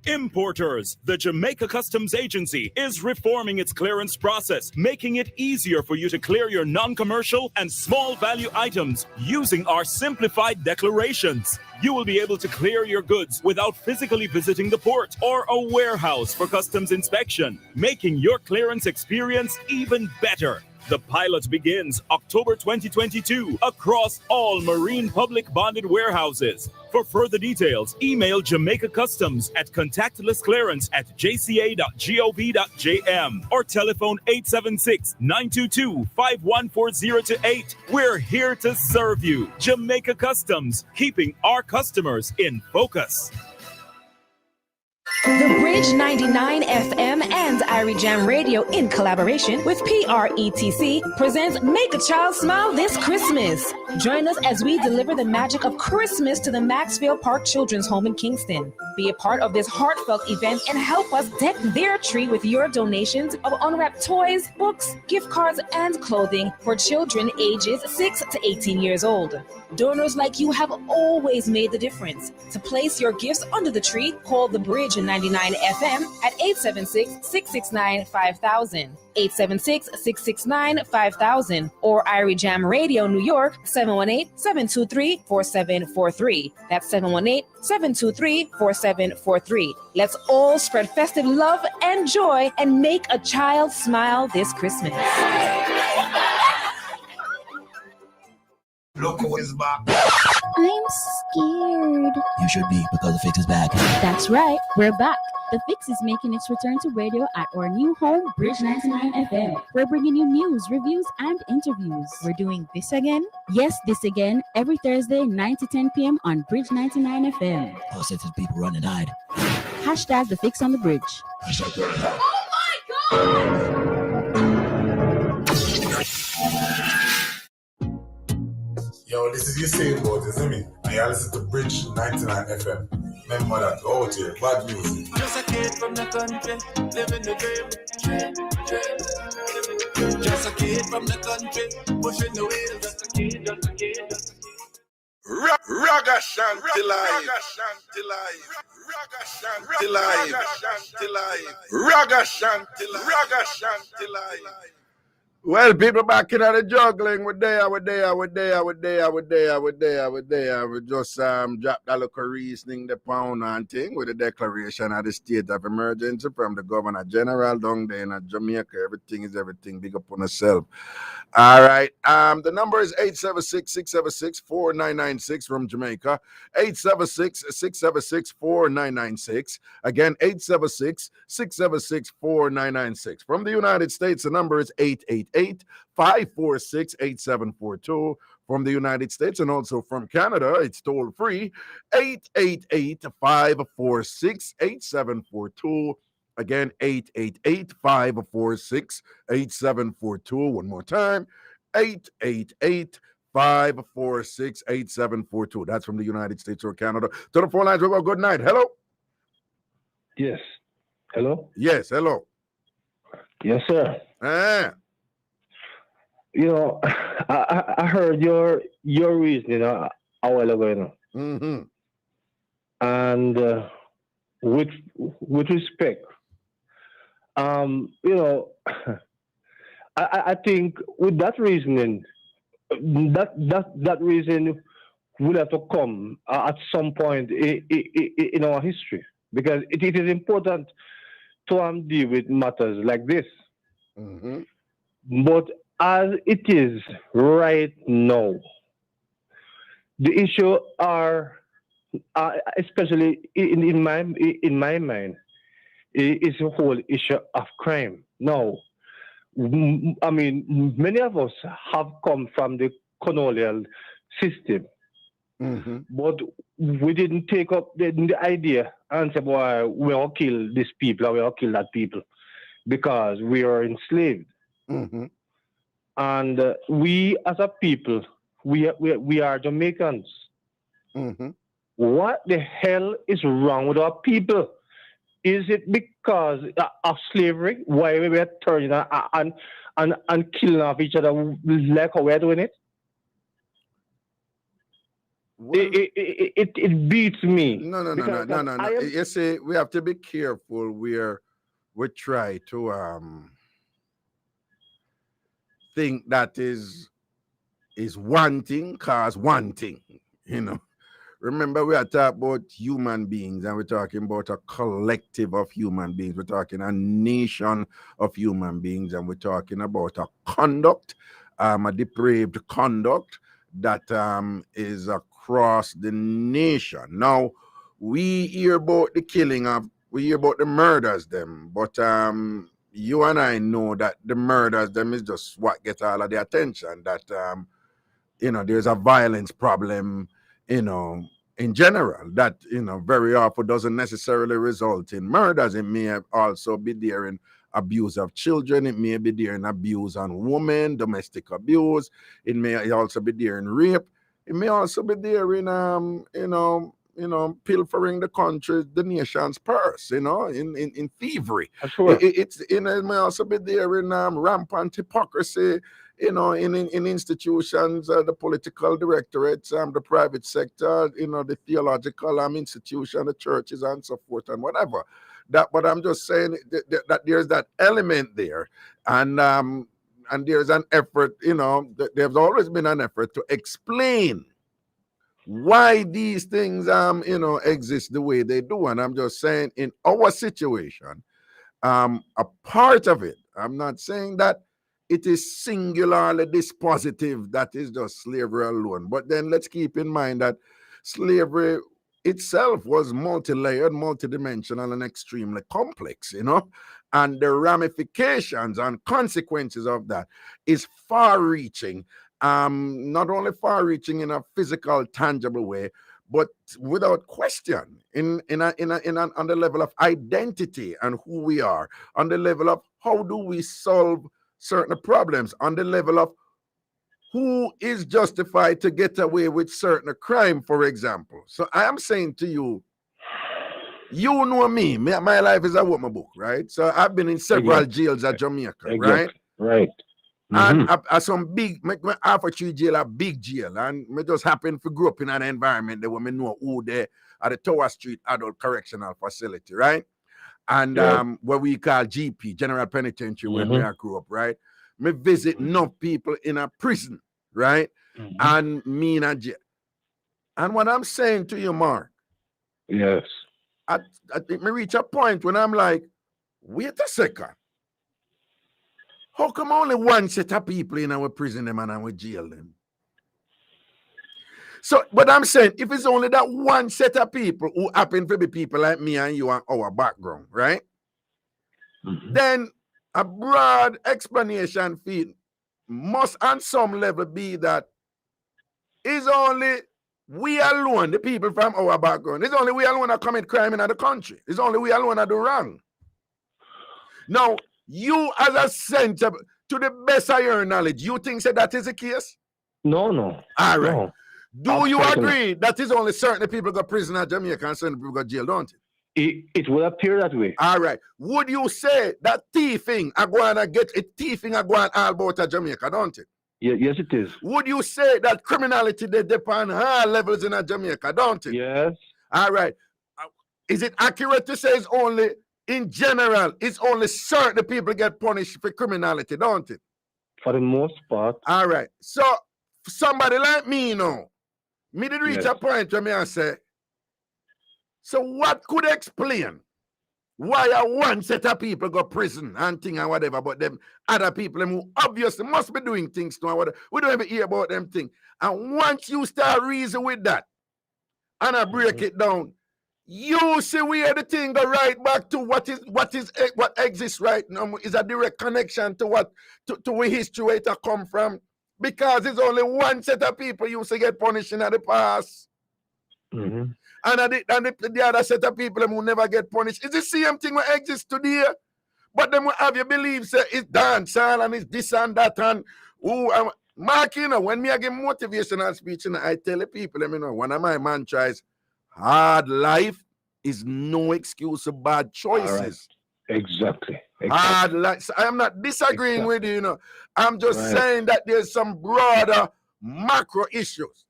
Importers, the Jamaica Customs Agency is reforming its clearance process, making it easier for you to clear your non-commercial and small value items using our simplified declarations. You will be able to clear your goods without physically visiting the port or a warehouse for customs inspection, making your clearance experience even better. The pilot begins October 2022 across all marine public bonded warehouses. For further details, email Jamaica Customs at contactlessclearance@jca.gov.jm or telephone 876-922-51408. We're here to serve you. Jamaica Customs, keeping our customers in focus. The Bridge 99 FM and Irie Jam Radio in collaboration with PRETC presents Make a Child Smile this Christmas. Join us as we deliver the magic of Christmas to the Maxfield Park Children's Home in Kingston. Be a part of this heartfelt event and help us deck their tree with your donations of unwrapped toys, books, gift cards, and clothing for children ages 6 to 18 years old. Donors like you have always made the difference. To place your gifts under the tree, call the Bridge 99 FM at 876-669-5000, 876-669-5000, or Irie Jam Radio New York, 718-723-4743. That's 718-723-4743. Let's all spread festive love and joy and make a child smile this Christmas. Look who is back. I'm scared. You should be, because the fix is back. That's right, we're back. The Fix is making its return to radio at our new home, Bridge 99 FM. We're bringing you news, reviews, and interviews. We're doing this again? Yes, this again, every Thursday, 9 to 10 p.m. on Bridge 99 FM. Oh, since people run and hide. Hashtag The Fix on the Bridge. Oh my God! Yo, this is your same boat, isn't it? And you listen to Bridge 99 FM. Remember that, out here, bad music. Just a kid from the country, living the dream. Just a kid from the country, pushing the wheels. Just a kid, just a kid, just a kid. Ragashanti live. Ragashanti live. Ragashanti live. Well, people back in the juggling, we're there. We just dropped a little reasoning the pound and thing with the declaration of the state of emergency from the Governor General down there in Jamaica. Everything is everything. Big up on yourself. All right. The number is 876-676-4996 from Jamaica. 876-676-4996. Again, 876-676-4996. From the United States, the number is 888-546-8742. From the United States and also from Canada, it's toll free, 888-546-8742. Again, 888-546-8742. One more time, 888 546-8742. That's from the United States or Canada. To the phone lines, we go. Good night. Hello. Yes. Hello. Yes. Hello. Yes, sir. You know, I heard your reasoning a while ago, you know. Mm-hmm. And with respect, you know, I think with that reasoning, that reason will have to come at some point in our history, because it is important to deal with matters like this. Mm-hmm. But as it is right now, the issue are especially in my mind is the whole issue of crime. Now, I mean, many of us have come from the colonial system, but we didn't take up the idea and say, boy, we all kill these people or we all kill that people because we are enslaved. And we as a people, we are Jamaicans. What the hell is wrong with our people? Is it because of slavery? Why we are turning and killing off each other like how we're doing it? It beats me. No. You see, we have to be careful where we try to think that is one thing cause one thing, you know. Remember, we are talking about human beings, and we're talking about a collective of human beings. We're talking a nation of human beings, and we're talking about a conduct, a depraved conduct that is across the nation. Now, we hear about the killing of, we hear about the murders them, but you and I know that the murders them is just what gets all of the attention. That you know, there's a violence problem, you know, in general, that, you know, very often doesn't necessarily result in murders. It may also be there in abuse of children. It may be there in abuse on women, domestic abuse. It may also be there in rape. It may also be there in pilfering the country, the nation's purse, you know, in thievery. Sure. It may also be there in rampant hypocrisy, you know, in institutions, the political directorates, the private sector, you know, the theological institution, the churches, and so forth, and whatever. But I'm just saying that there's that element there, and there's an effort, you know, there's always been an effort to explain why these things, you know, exist the way they do. And I'm just saying, in our situation, a part of it, I'm not saying that it is singularly dispositive, that is just slavery alone. But then let's keep in mind that slavery itself was multi-layered, multidimensional, and extremely complex, you know, and the ramifications and consequences of that is far-reaching. Not only far-reaching in a physical, tangible way, but without question, on the level of identity and who we are, on the level of how do we solve certain problems, on the level of who is justified to get away with certain crime, for example. So I am saying to you, you know me, my life is a woman book, right? So I've been in several jails at Jamaica, right? Right. And some big, half a tree jail, a big jail. And me just happen to grow up in an environment that when me know who there at the Tower Street Adult Correctional Facility, right? And what we call GP, General Penitentiary, when we grew up, right? Me visit enough people in a prison, right? And me in a jail. And what I'm saying to you, Mark, yes, I think me reach a point when I'm like, wait a second. How come only one set of people in our prison them and our jail them? So, but I'm saying, if it's only that one set of people who happen to be people like me and you and our background, right? Then a broad explanation fee must on some level be that it's only we alone, the people from our background, it's only we alone that commit crime in the country. It's only we alone that do wrong. Now, you as a center, to the best of your knowledge, you think that is the case? No. All right. No. Do you agree that is only certain people go prison at Jamaica and certain people go jail, don't it? It will appear that way. All right. Would you say that thieving are going to get it? Thieving are going all about at Jamaica, don't it? Yes, it is. Would you say that criminality they depend on high levels in Jamaica, don't it? Yes. All right. Is it accurate to say it's only in general? It's only certain people get punished for criminality, don't it? For the most part. All right. So somebody like me, you know, me did reach a point where me I say, so what could explain why one set of people go prison and thing and whatever, but them other people who obviously must be doing things to and whatever, we don't even hear about them things. And once you start reason with that and I break it down, you see where the thing go right back to what exists right now is a direct connection to what to where history where it come from. Because it's only one set of people used to get punished in the past. Mm-hmm. And the other set of people who never get punished. It's the same thing that exists today. But them will have you believe say it's dancehall and it's this and that and Mark, you know, when me I give motivational speech, and I tell the people, you know, one of my mantras, hard life is no excuse for bad choices. Exactly. Hard life. So I am not disagreeing with you, you know. I'm just saying that there's some broader macro issues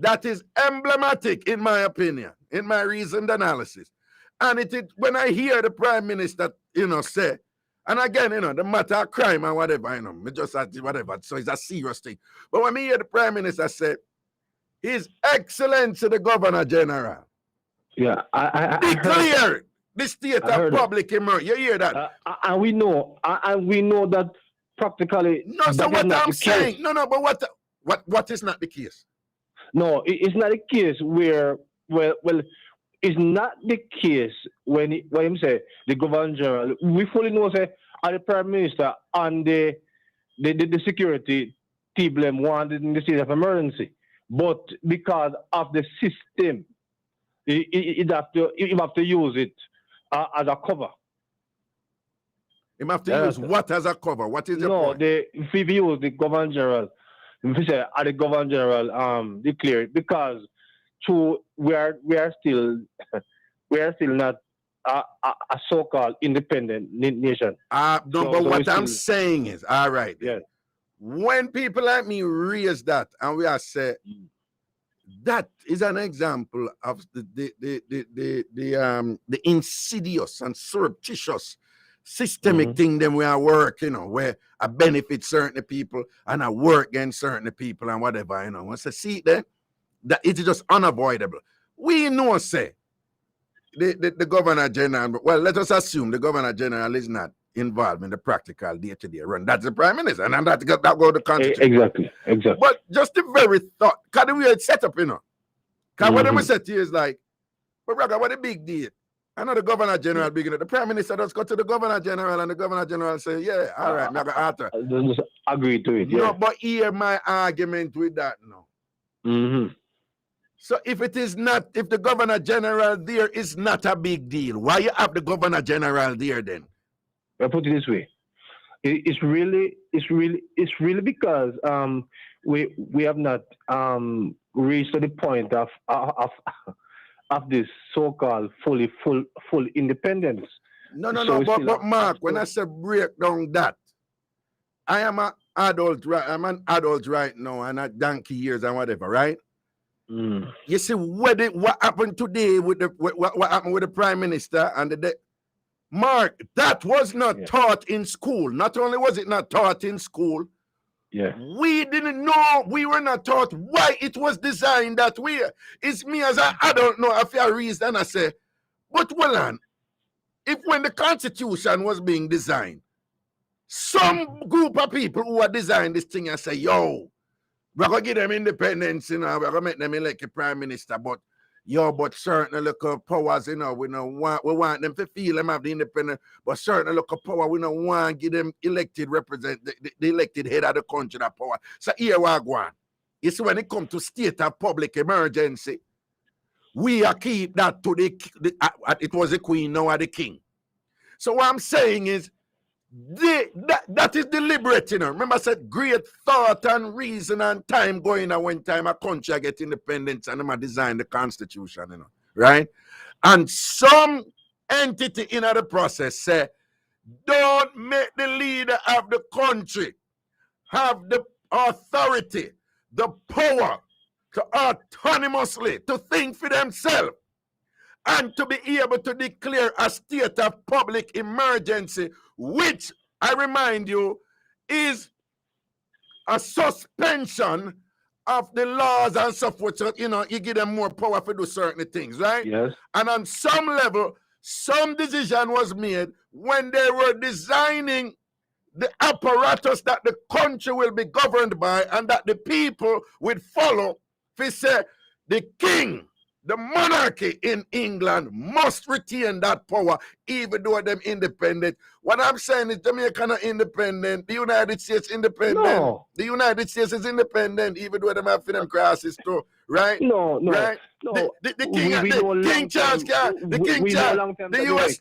that is emblematic, in my opinion, in my reasoned analysis. And when I hear the Prime Minister, you know, say, and again, you know, the matter of crime and whatever, you know, me just whatever, so it's a serious thing. But when I hear the Prime Minister say, His Excellency the Governor General, I declared the state of public emergency. You hear that? And we know that practically. No, so what I'm saying, but what is not the case? No, it's not the case where, well, it's not the case when him say the Governor General. We fully know say the Prime Minister and the security team wanted in the state of emergency, but because of the system, you have to use it as a cover. You have to use what as a cover? What is the point? If we use the Governor General, if we say the Governor General declared, because we are still not a so-called independent nation. What I'm saying is, all right. Yeah. When people like me raise that, and we are say that is an example of the insidious and surreptitious systemic thing that we are working, you know, where I benefit certain people and I work against certain people and whatever, you know. Once I see that it is just unavoidable. We know, say, the Governor General, well, let us assume the Governor General is not involved in the practical day-to-day run. That's the Prime Minister, and that go to Constitution. Exactly. But just the very thought, because the way it's set up, you know. Because what I'm saying to you is like, but Raga, what a big deal. I know the Governor General big enough. The Prime Minister does go to the Governor General, and the Governor General say, yeah, all right, I'm going to answer. Just agree to it, No, but hear my argument with that now. Mm-hmm. So if the Governor General there is not a big deal, why you have the Governor General there then? I'll put it this way. It's really because we have not reached to the point of this so-called full independence. No, but Mark, when I say break down that, I am an adult right now, and I donkey years and whatever, right? You see what happened today with what happened with the Prime Minister and Mark, that was not taught in school. Not only was it not taught in school, we didn't know, we were not taught why it was designed that way. It's me as an adult know a fair reason. I say, but well on, if when the Constitution was being designed, some group of people who are designing this thing and say, yo, we're going to give them independence, you know, we're going to make them elect a Prime Minister, but certain local powers, you know, we want them to feel them have the independence, but certain local power, we don't want to give them elected the elected head of the country that power. So here we go on. It's when it comes to state of public emergency, we are keep that to it was the Queen, now the King. So what I'm saying is, That is deliberate, you know. Remember I said great thought and reason and time going on when time a country get independence and them design the constitution, you know, right? And some entity in the process say, don't make the leader of the country have the authority, the power to autonomously to think for themselves and to be able to declare a state of public emergency, which, I remind you, is a suspension of the laws and so forth. So, you know, you give them more power to do certain things, right? Yes. And on some level, some decision was made when they were designing the apparatus that the country will be governed by and that the people will follow. They say the king, the monarchy in England must retain that power even though they're independent. What I'm saying is Jamaica not independent. The United States independent. No. The United States is independent even though they have for them crosses too. Right? No. Right? No. The king, King Charles, the King Charles,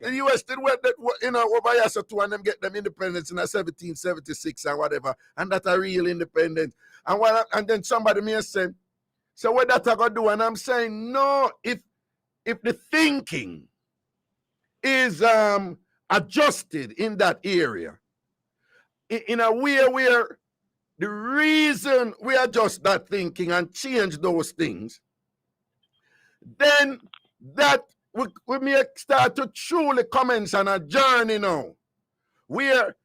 the US did what you know over here so too and them get them independence in 1776 and whatever, and that a real independence. And then somebody may say, so what that I gonna do? And I'm saying no. If the thinking is adjusted in that area, in a way where the reason we adjust that thinking and change those things, then that we may start to truly commence on a journey now, where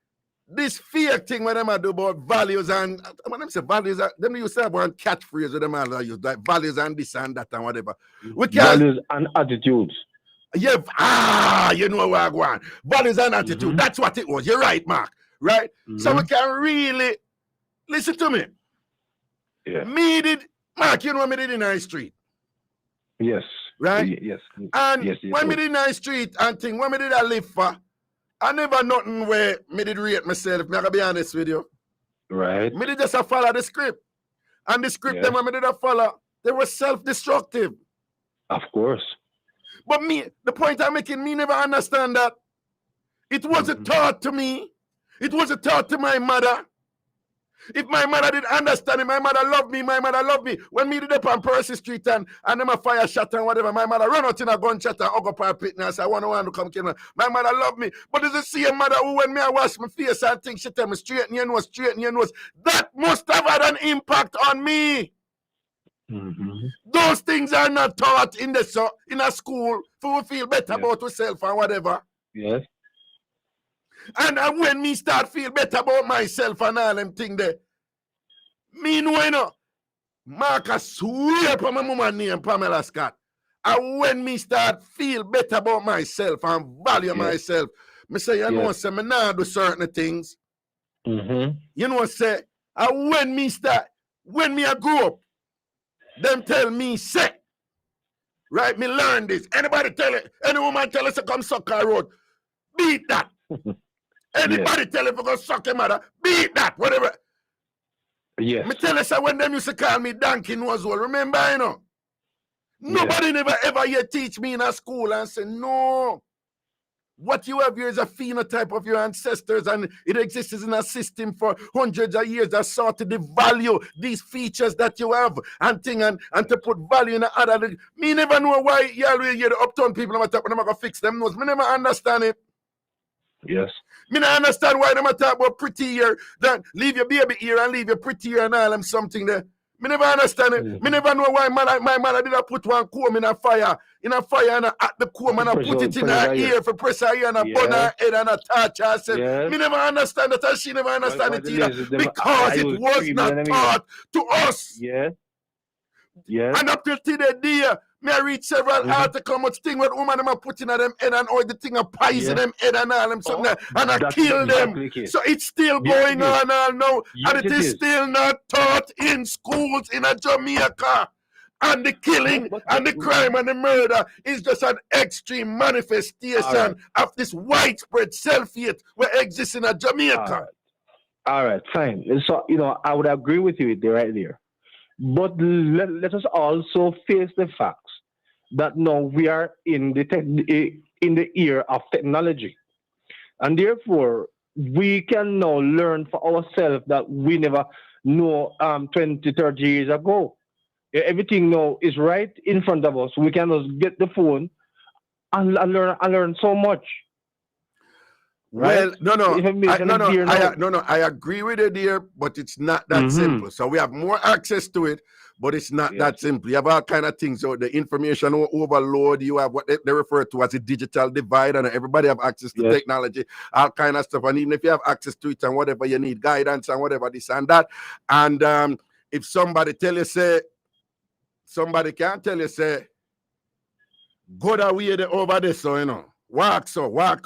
this fear thing when them I do about values and when them say values, them used to have one catchphrase with them all use like values and this and that and whatever. We can values and attitudes. Yeah, you know where I go on. Values and attitude. That's what it was. You're right, Mark. Right? So we can really listen to me. Yeah. Me did, Mark, you know what me did in the street. Yes. Right? Yes. And yes, when me did in the street and thing, when me did I live for, I never nothing where me did rate myself. Me I gotta be honest with you. Right. Me did just a follow the script. And the script them when me did a follow, they were self-destructive. Of course. But me, the point I'm making, me never understand that. It wasn't taught to me. It wasn't taught to my mother. If my mother didn't understand it, my mother loved me, When me did up on Percy Street and them a fire shot and whatever, my mother run out in a gunshot and hug up her pit and I say, I want to come kill me. My mother loved me. But it's the same mother who when me I wash my face and think she tell me straighten your nose. That must have had an impact on me. Those things are not taught in a school for we feel better about ourselves and whatever. Yes. And when me start feel better about myself and all them things there, me know, you know, Marcus swear for my mama name, Pamela Scott. And when me start feel better about myself and value myself, me say, you know, say, me now do certain things. You know, say, and when me I grew up, them tell me, say, right, me learn this. Anybody tell it, any woman tell us to come suck her road, beat that. Anybody tell if you go suck your mother, beat that, whatever. Yes. Me tell us when them used to call me donkey nose well. Remember, you know? Nobody never ever yet teach me in a school and say, no. What you have here is a phenotype of your ancestors and it exists in a system for hundreds of years that sought to devalue these features that you have and to put value in the other. Me never know why you always hear the uptown people on top when I'm going to fix them nose. Me never understand it. Yes. Me not understand why them talk about pretty ear, that leave your baby ear and leave your pretty ear and all them something there. Me never understand it. Me never know why my mother did put one comb in a fire and I at the comb and I put it in her ear for press her ear and I burn her head and I touch her. Said, me never understand that and she never understand it either because it was not taught to us. Yes. And up till today, me I read several articles much thing where woman them are putting at them head and all the thing of poison them head and all them something and I kill them. So it's still going on now and it is still not taught in schools in a Jamaica. And the killing and the crime and the murder is just an extreme manifestation of this widespread self-hate that exists in a Jamaica. All right, fine. So, you know, I would agree with you right there. But let us also face the facts that now we are in the era of technology. And therefore, we can now learn for ourselves that we never know 20, 30 years ago. Everything now is right in front of us. We can just get the phone and learn so much. Well, Right? no, The information is there now. I agree with you, dear, but it's not that simple. So we have more access to it, but it's not that simple. You have all kind of things. So the information overload. You have what they refer to as a digital divide, and everybody have access to technology, all kind of stuff. And even if you have access to it and whatever you need, guidance and whatever, this and that. And if somebody tell you, say, somebody can't tell you, say, go that way over there, so you know. Walk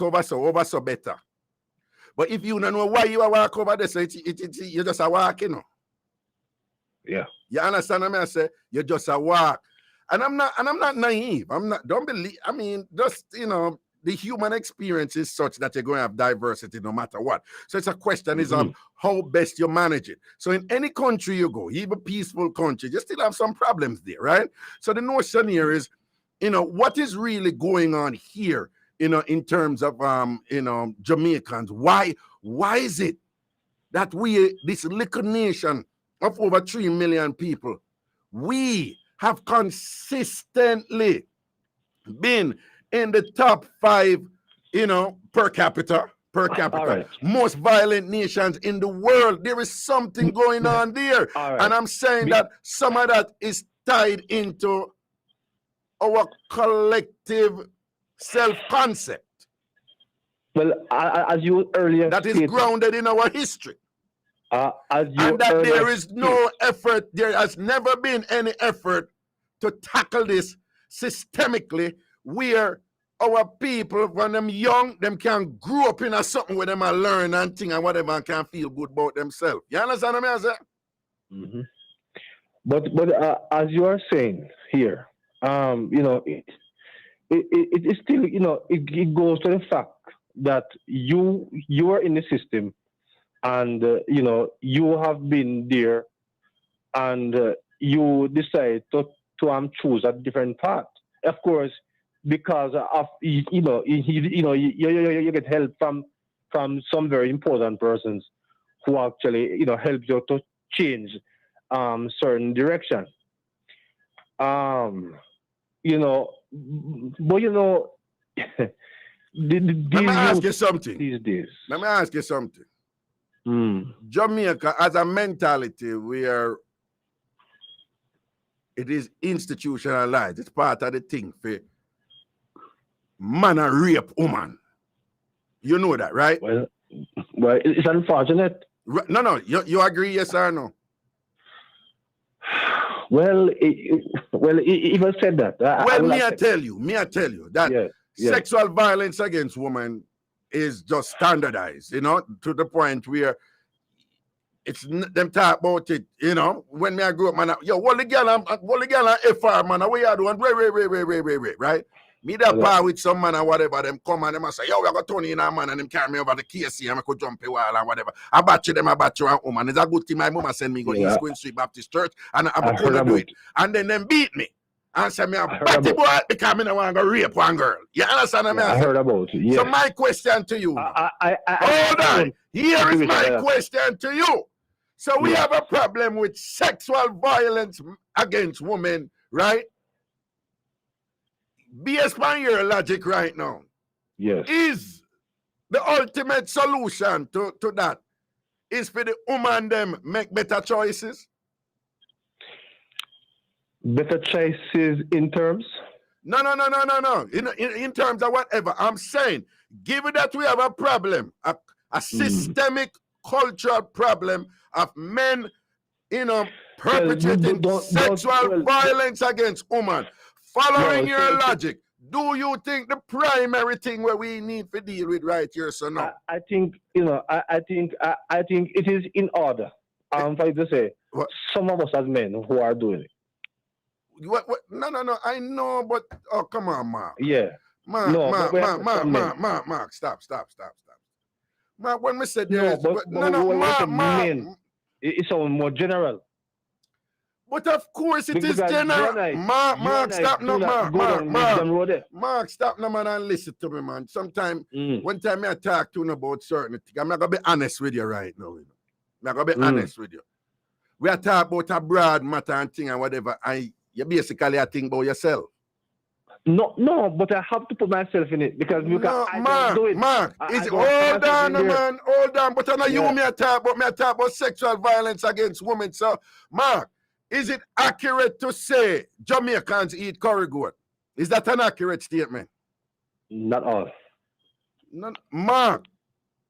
over so better. But if you don't know why you are walk over there, so you just a walk, you know. Yeah. You understand what I say? You just a walk. And I'm not naive. Don't believe, I mean, just, you know, the human experience is such that you're going to have diversity no matter what. So it's a question is of how best you manage it. So in any country you go, even peaceful country, you still have some problems there, right? So the notion here is, you know, what is really going on here? You know, in terms of you know, Jamaicans, why is it that we, this little nation of over 3 million people, we have consistently been in the top 5, you know, per capita, right, most violent nations in the world? There is something going on there, and I'm saying that some of that is tied into our collective self-concept. Well, as you earlier that is grounded in our history. And that there is no effort, there has never been any effort to tackle this systemically, where our people, when them young, them can grow up in a something where them a learn and thing and whatever and can feel good about themselves. You understand what I'm saying? But as you are saying here, you know, it is still, you know, it goes to the fact that you are in the system, and you know, you have been there, and you decide to choose a different path. Of course, because of you get help from some very important persons who actually, you know, help you to change certain direction. You know, but you know, let me ask you something. These days. Let me ask you something. Jamaica as a mentality where it is institutionalized. It's part of the thing for man and rape woman. You know that, right? Well, it's unfortunate. No, you agree, yes or no? Well, if I said that, I tell you that sexual violence against women is just standardized, you know, to the point where it's them talk about it, you know. When I grew up, man, yo, what the girl and FR, man, what you doing? Right? Me that part with some man or whatever, them come and them say, yo, we got Tony in a man, and them carry me over the KC and I could jump a while and whatever. I bat you and woman. It's a good thing my mama send me go East Queen Street Baptist Church, and I'm going to do it. And then them beat me and say me a batty boy because I don't want to go rape one girl. You understand what I heard about it, yes. So my question to you, hold on, here is my question to you. So we have a problem with sexual violence against women, right? Based on your logic right now, yes, is the ultimate solution to that is for the woman them make better choices? Better choices in terms? No. In terms of whatever. I'm saying, given that we have a problem, a systemic cultural problem of men, you know, perpetrating sexual violence against women. Following your logic, do you think the primary thing where we need to deal with right here, so no? I think, you know, I think it is in order. I'm trying to say, some of us as men who are doing it. What? No. I know, but oh, come on, Mark. Yeah. Mark, stop. Mark, when we said there men, it's all more general. But of course it is Because general. Mark, stop no, Mark, stop no, man, and listen to me, man. Sometime, one time I talk to you about certain things, I'm not going to be honest with you right now. You know? I'm not going to be honest with you. We are talking about a broad matter and thing and whatever, and you basically are thinking about yourself. No, but I have to put myself in it because Mark, is hold on, man, hold on. But I know you me talk about sexual violence against women. So, Mark, is it accurate to say Jamaicans eat curry goat? Is that an accurate statement? Not all. Mark,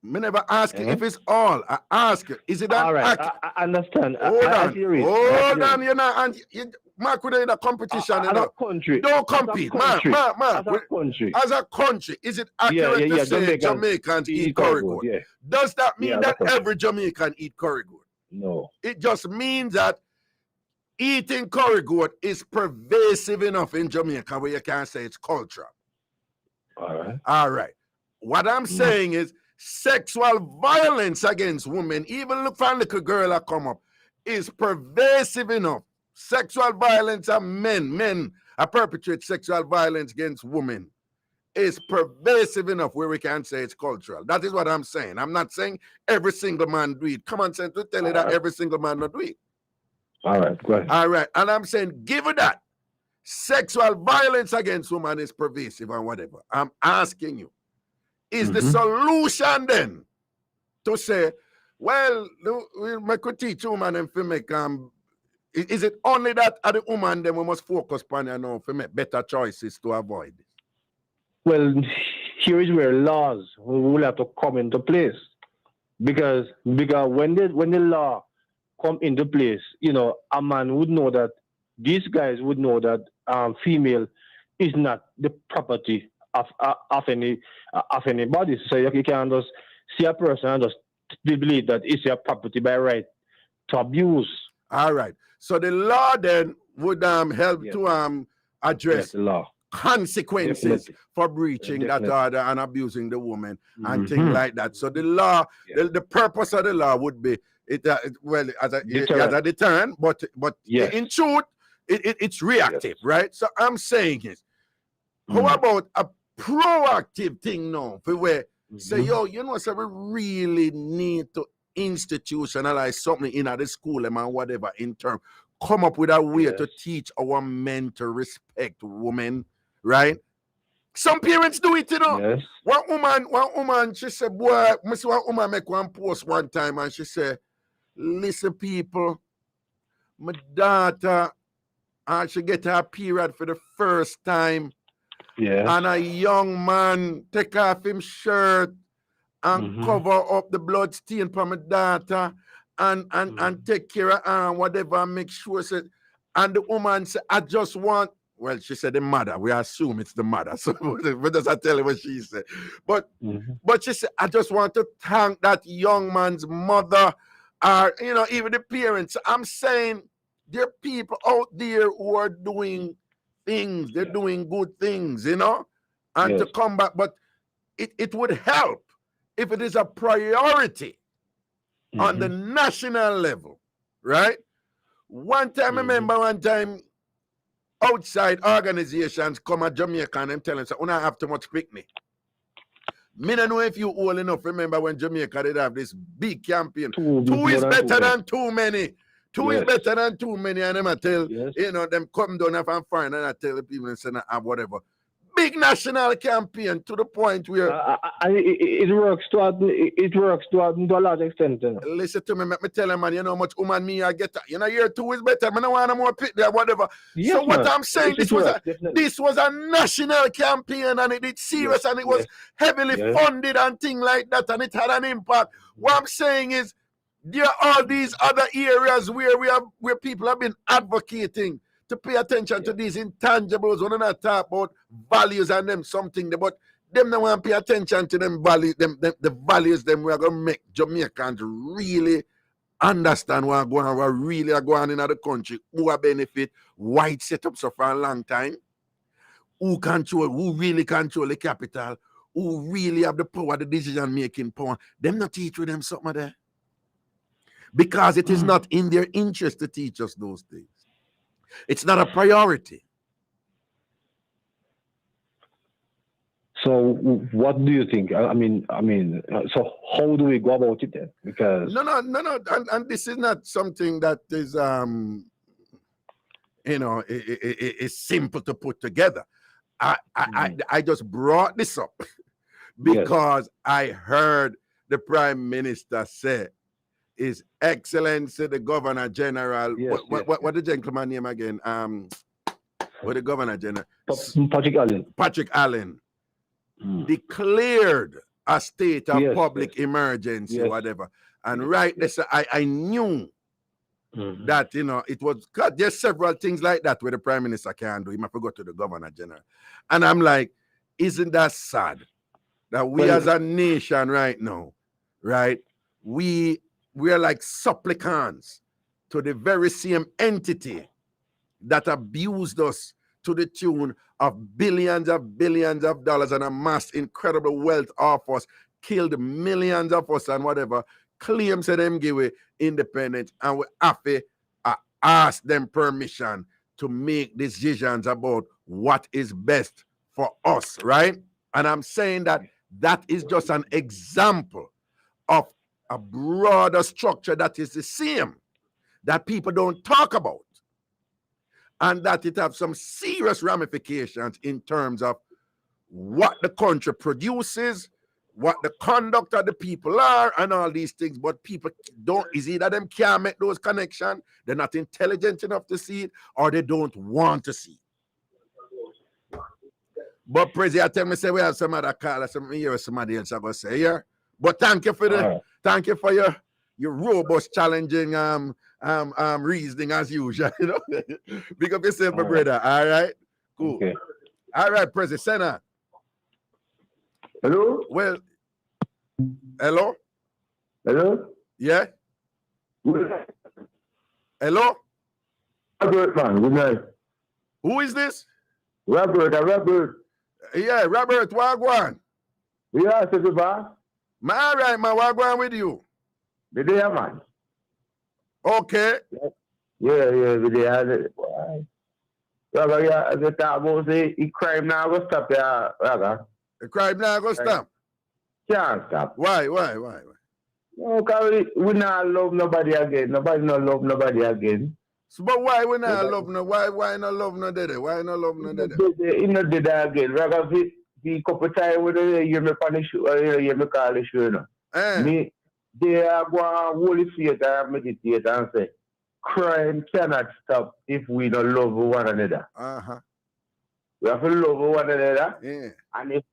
me never ask you if it's all. I ask you, is it an accurate? I understand. Hold on, you know, and Mark, we're in a competition. As a country. Don't compete. Mark. As a country, is it accurate to say Jamaicans eat curry goat? Yeah. Does that mean that every Jamaican eat curry goat? No. It just means that eating curry goat is pervasive enough in Jamaica where you can't say it's cultural. All right. What I'm saying is sexual violence against women, even look for a little girl that come up, is pervasive enough. Sexual violence and men perpetrate sexual violence against women is pervasive enough where we can say it's cultural. That is what I'm saying. I'm not saying every single man do it. Common sense will tell you that every single man not do it. All right, go ahead. All right, and I'm saying, given that sexual violence against women is pervasive and whatever, I'm asking you, is the solution then to say, well, we could teach women and to make is it only that at the woman then we must focus on to make better choices to avoid this? Well, here is where laws will have to come into place. Because when the law come into place, you know, a man would know that these guys would know that female is not the property of anybody. So you can just see a person and just believe that it's your property by right to abuse. All right. So the law then would help to address the law consequences for breaching that order and abusing the woman and things like that. So the law, the purpose of the law would be as a deterrent, but in truth, it's reactive, right? So I'm saying is, how about a proactive thing now for where say, yo, you know, so we really need to institutionalize something in the school and whatever in term, come up with a way to teach our men to respect women, right? Some parents do it, you know. Yes. One woman, she said, boy, I see one woman make one post one time and she said, listen, people, my daughter, she get her period for the first time. Yeah. And a young man take off him shirt and cover up the blood stain for my daughter and take care of her and whatever and make sure. And the woman said, I just want, well, she said the mother. We assume it's the mother. So we just tell you what she said. But she said, I just want to thank that young man's mother or, you know, even the parents. I'm saying there are people out there who are doing things. They're doing good things, you know, and to come back. But it would help if it is a priority on the national level, right? One time, remember one time, outside organizations come at Jamaica and them telling us, we don't have too much picnic. Me don't know if you old enough, remember when Jamaica did have this big campaign. Two is better than too many. Two is better than too many, and them I tell, you know, them come down and find and I tell the people and say, whatever. Big national campaign to the point where it works to a large extent. You know? Listen to me, let me tell you, man, you know how much woman me I get. You know, year 2 is better. I don't want no more pit there, whatever. Yes, so what man. I'm saying, this was a national campaign and it's serious and it was heavily funded and things like that and it had an impact. What I'm saying is there are all these other areas where people have been advocating to pay attention to these intangibles. When I talk about values and them something, but them don't want to pay attention to them values, the values them we are going to make Jamaicans really understand what really are going on in the country, who are benefit, white setups for a long time, who really control the capital, who really have the power, the decision making power. Them not teach with them something there. Because it is not in their interest to teach us those things. It's not a priority. So what do you think? So how do we go about it then? Because no, and this is not something that is it's simple to put together. I just brought this up because I heard the Prime Minister say, His Excellency the Governor General. What the gentleman name again? What the Governor General? Patrick Allen. Declared a state of public emergency, whatever. And right there, I knew that, it was, there's several things like that where the Prime Minister can't do. He might forgot to the Governor General. And I'm like, isn't that sad that we as a nation right now, right, we are like supplicants to the very same entity that abused us to the tune of billions of dollars and amassed incredible wealth off us, killed millions of us and whatever, claims that them give independence, and we have to ask them permission to make decisions about what is best for us, right? And I'm saying that is just an example of a broader structure that is the same, that people don't talk about, and that it have some serious ramifications in terms of what the country produces, what the conduct of the people are, and all these things. But people don't, is either them can't make those connections, they're not intelligent enough to see it, or they don't want to see it. But President, tell me, say we have some other call, somebody else I go say here. But thank you for your robust, challenging reasoning as usual. Big up yourself, my brother. All right, cool. Okay. All right, President Senna. Hello. Well, hello. Hello. Yeah. Hello. Robert, man. Good night. Who is this? Robert. Yeah, Robert. Wagwan. Yeah, c'est good, man. All right, man. Wagwan with you. The day, man. Okay. Yeah, the day. Raga, the talk about say crime now go stop, yeah, Raga. The crime now go stop. Can't stop. Why? No, because we not love nobody again. Nobody not love nobody again. So, but why we not love no? Why not love no dede? Why not love no dede? He not did that again. Raga, the couple times with the you me punish, you me call the show, you know. Me, they are going to holy theater and meditate and say, crime cannot stop if we don't love one another. We have to love one another. Yeah. And if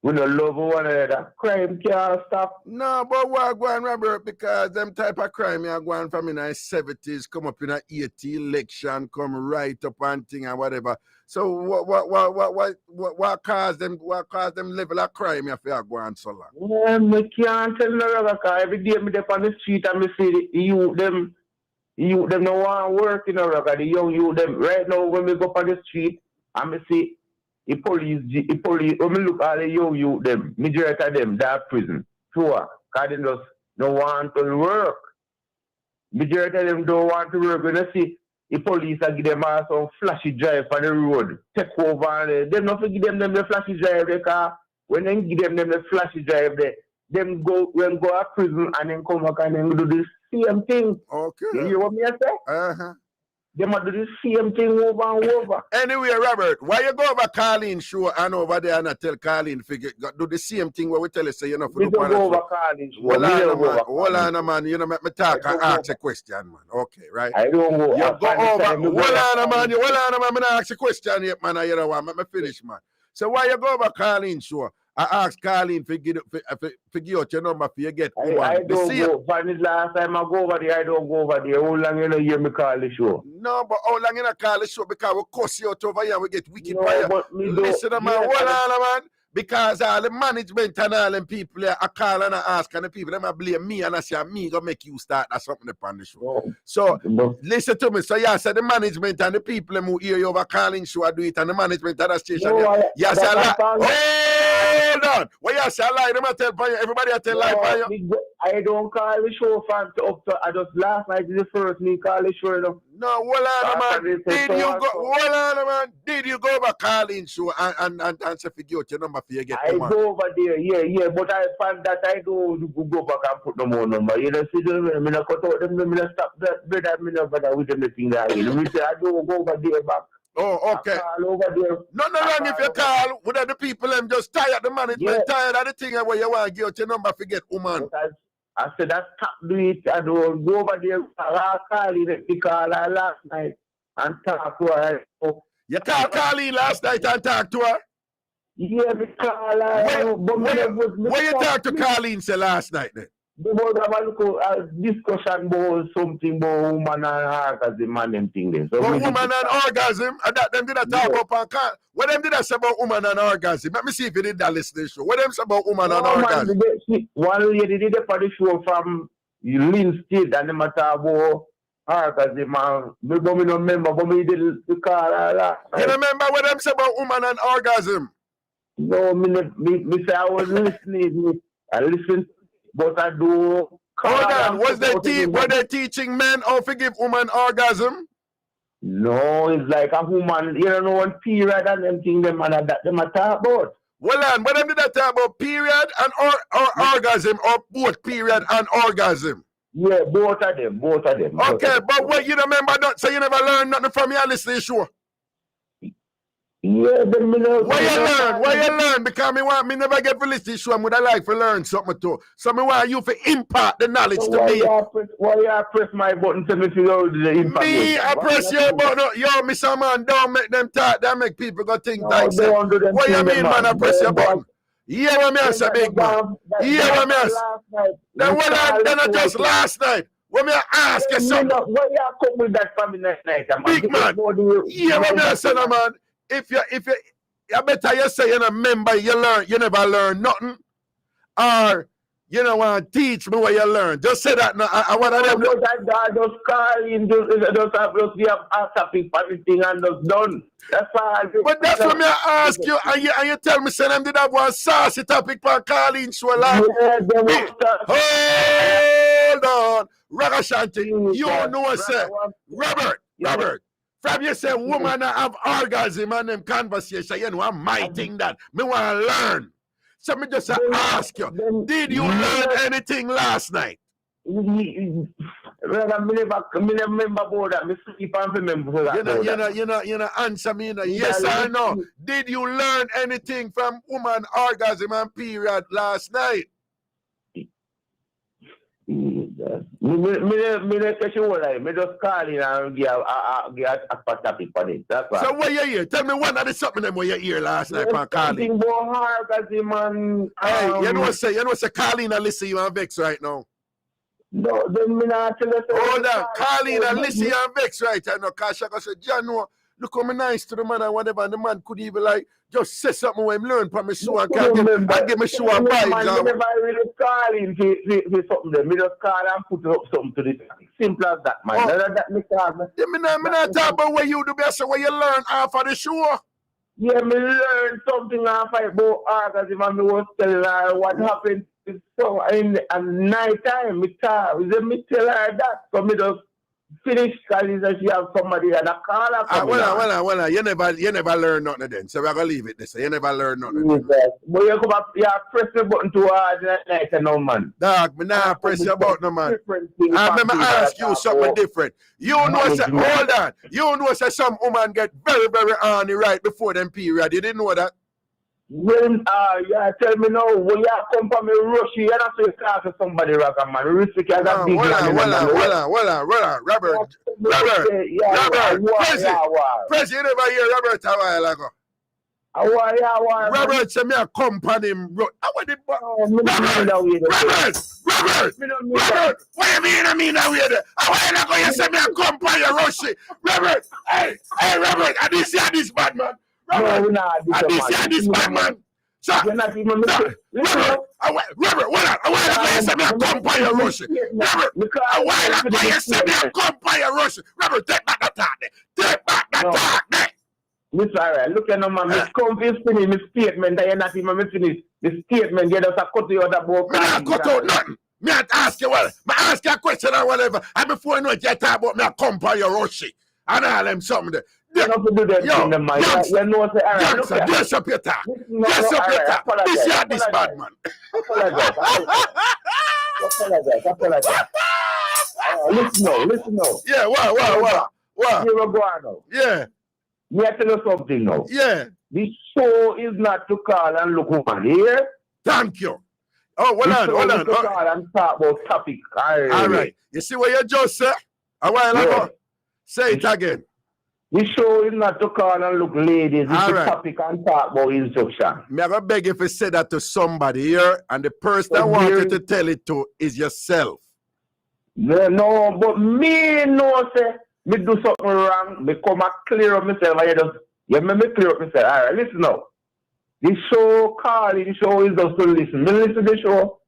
we don't love one another, crime can't stop. No, but we're going, Robert, because them type of crime are going from in the 70s, come up in the 80s, election, come right up and thing and whatever. So what caused them level of crime if they are going so long? I can't tell no because every day me on the street and me see the youth them no want to work, you know, the young youth them right now when we go on the street and me see the police when me look at the young youth them, majority of them that prison. Sure, because they just don't want to work. Majority of them don't want to work. When I see the police give them some flashy drive on the road, take over and they don't give them the flashy drive because when they give them the flashy drive them go to prison and then come back and then do the same thing. Okay. You hear what me say? They might do the same thing over and over. Anyway, Robert, why you go over Colleen show and over there and I tell Colleen do the same thing where we tell you say you know for the don't go over Colleen show. Hold on, man. You know, make me talk and ask a question, man. Okay, right? I don't go. You go over. Hold on, man. I'm gonna ask a question yet, man. You know what? Let me finish, man. So why you go over Colleen show? I asked Colleen to give out your number for you get I don't go. For the last time I go over there, I don't go over there. How long you know hear me call the show? No, but how long you know call the show? Because we cuss you out over here and we get wicked no, fire. Listen, man. Hold on, man. Because all the management and all them people are call and ask and the people them blame me and I say me gonna make you start or something upon the show. No. So listen to me. So yeah, say the management and the people who hear you over calling show do it and the management of the station. No, yes, Hold on. What you say? Lie. Them a tell by you. Everybody a tell lie by you. I don't call the show fan to up to. I just last night is the first me call the show. You know. No, hold on, man. Did you go? Hold on, man. Did you go over calling show and say figure out your number for you get? I go over there, yeah. But I find that I go back and put no more number. You know, see them. Me not cut out them. Me not stop that. Brother, me not bother with them thing that. You know, me say I do go over there back. Oh, okay. Over there. No wrong if you call. Whether the people them just tired, the management tired of the thing where you want to give out your number for get woman. I said that stop do it. I don't go over there. I call her last night and talk to her. You called Carly last night and talk to her? Yeah, we call her. When you talk to Carleen say last night then? There was a discussion about something about woman and orgasm and them thing there. So woman and orgasm? And that them did a talk up and call. What them did I say about woman and orgasm? Let me see if you did that listening show. What them say about woman and orgasm? One lady did it for the show from Lynn State and them talk about orgasm and me don't remember but me did the call her last night. You remember what them say about woman and orgasm? No, me say I was listening. I listened. But I do. Hold on, were they teaching men how to give woman orgasm? No, it's like a woman, you don't know one period and them thing them and that them talk about. Well, on, what them did that talk about period and or orgasm or both period and orgasm? Yeah, both of them. Okay, but what you remember that? So you never learned nothing from your listening show? Yeah, then me know. Why you learn? Because me never get for listening show. I would like to learn something too. So me want you to impart the knowledge to me. Why you press my button to me figure out the impact? Me, I press your button. Yo, Mr. Man, don't make them talk. Don't make people go think like that. What you mean, man? I press your button. Yeah, what me answer, big man. Yeah, what me answer. Then what I just last night. When me ask you something. Why you come with that family night? Big man. Yeah, what me answer, man. If you better you say you're a member, you never learn nothing. Or you don't want to teach me what you learn. Just say that now. I want to just call in, just have topic for everything and just done. That's all. But that's what me ask you, and you tell me say them did have one saucy topic for calling show like. Hold on. Ragashanti, you know say Robert. From you say woman have orgasm and them conversation, you know, I'm my thing that me want to learn. So me just ask you, did you learn anything last night? Me never remember about that. Me sleep and remember that. You know, answer me, yes or no. Did you learn anything from woman orgasm and period last night? Me just call in and give a topic for it. That's why. So what you hear? Tell me one of the something them what you hear last night from calling. Hey, you know say Colleen and listen you and vex right now. No, then me not tell you. Hold on, Colleen and listen you and vex right now. Cause she say, John, look how me nice to the man and whatever, and the man could even like just say something when him learn from me show and can give me show and vibes. I never really call in for something there. Me just call and put up something to the topic. Simple as that, man. That me call me. Yeah, me not talk about what you do best, what you learn off of the show. Yeah, me learn something off about orgasm and me was telling her what happened. So in night time, me tell her that. So me just finish calling that she have somebody and a call her. Well, you never learn nothing then. So we're gonna leave it this. You never learn nothing. Yes. But you come up, you press the button to night and no man. Dog, me nah press your button, man. I remember ask you something different. You know say, hold on. You know say some woman get very, very horny right before them period. You didn't know that? When you tell me now, when you come from me rush, you not to talk to somebody, Rocker man. Respect as a big man. Robert. Prezi, you never hear Robert a while ago. Robert said me a company him. Robert, what you mean I mean that way there? A while ago you said me a company Rushy. Robert, hey, Robert, I didn't see this bad man. Robert, I didn't see this bad man. So, Robert, what up? A while ago you said me a company Rushy. Robert, a while ago you said me a company Rushy. Robert, take back that talk there. Take back that talk there. Miss Alright, look at no man, Miss Comfy finish my statement that you're not even finish. The statement, you just a cut you out about. Me not cut out nothing. Me not ask you well. Me ask you a question or whatever. And before you know it, you talk about me a compare your rushy. And all them something there. You know to do them Yo, thing, man. youngster, You know, say, alright, look youngster, here. dress up your talk. No, Dress up your talk. apologize, This year, this bad man. Apologize. Listen now. Yeah, what? Here we go now. Yeah. Me I tell you something now. Yeah. The show is not to call and look woman, here. Thank you. Oh, hold on. To call and talk about topic. All right. You see what you just said a while ago? Say it again. The show is not to call and look ladies. It's All a right. topic and talk about instruction. Me I go beg if you say that to somebody here, and the person that wanted to tell it to is yourself. No, but me know say me do something wrong. Me come and clear up myself. Me clear up myself. All right, listen now. The show the show is just to listen. Me listen to the show.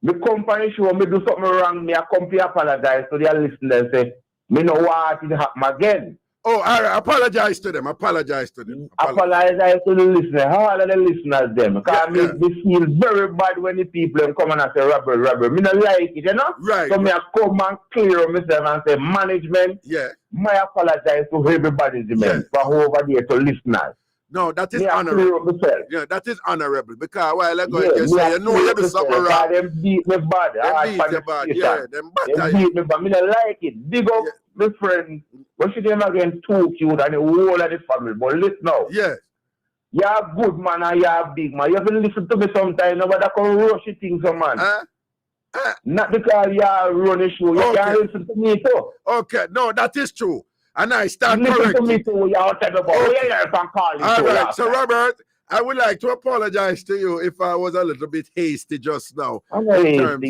Me come for the show. Me do something wrong. Me I come to apologize to the listener and say me know what it happen again. Oh, all right. Apologize to them. Apologize to the listener. All of the listeners them. Because me feel very bad when the people come and say Robert. Me not like it, you know? Right. So me I come and clear myself and say management. Yeah. I apologize to everybody for over there to listeners. No, that is honorable. Yeah, that is honorable. Because a while ago you say you know you do something wrong. Them beat me bad. Them beat you bad. Yeah, them They beat me bad. Me not like it. Big up my friend. But she didn't again too cute and the whole of the family. But listen now. Yes. You're good man and you're big man. You have to listen to me sometimes. Nobody can rush you things, man. Not because you're running show. You can listen to me too. Okay, no, that is true. And I stand listen corrected. to me too. You're type of All right, so Robert, I would like to apologize to you if I was a little bit hasty just now. I'm not hasty.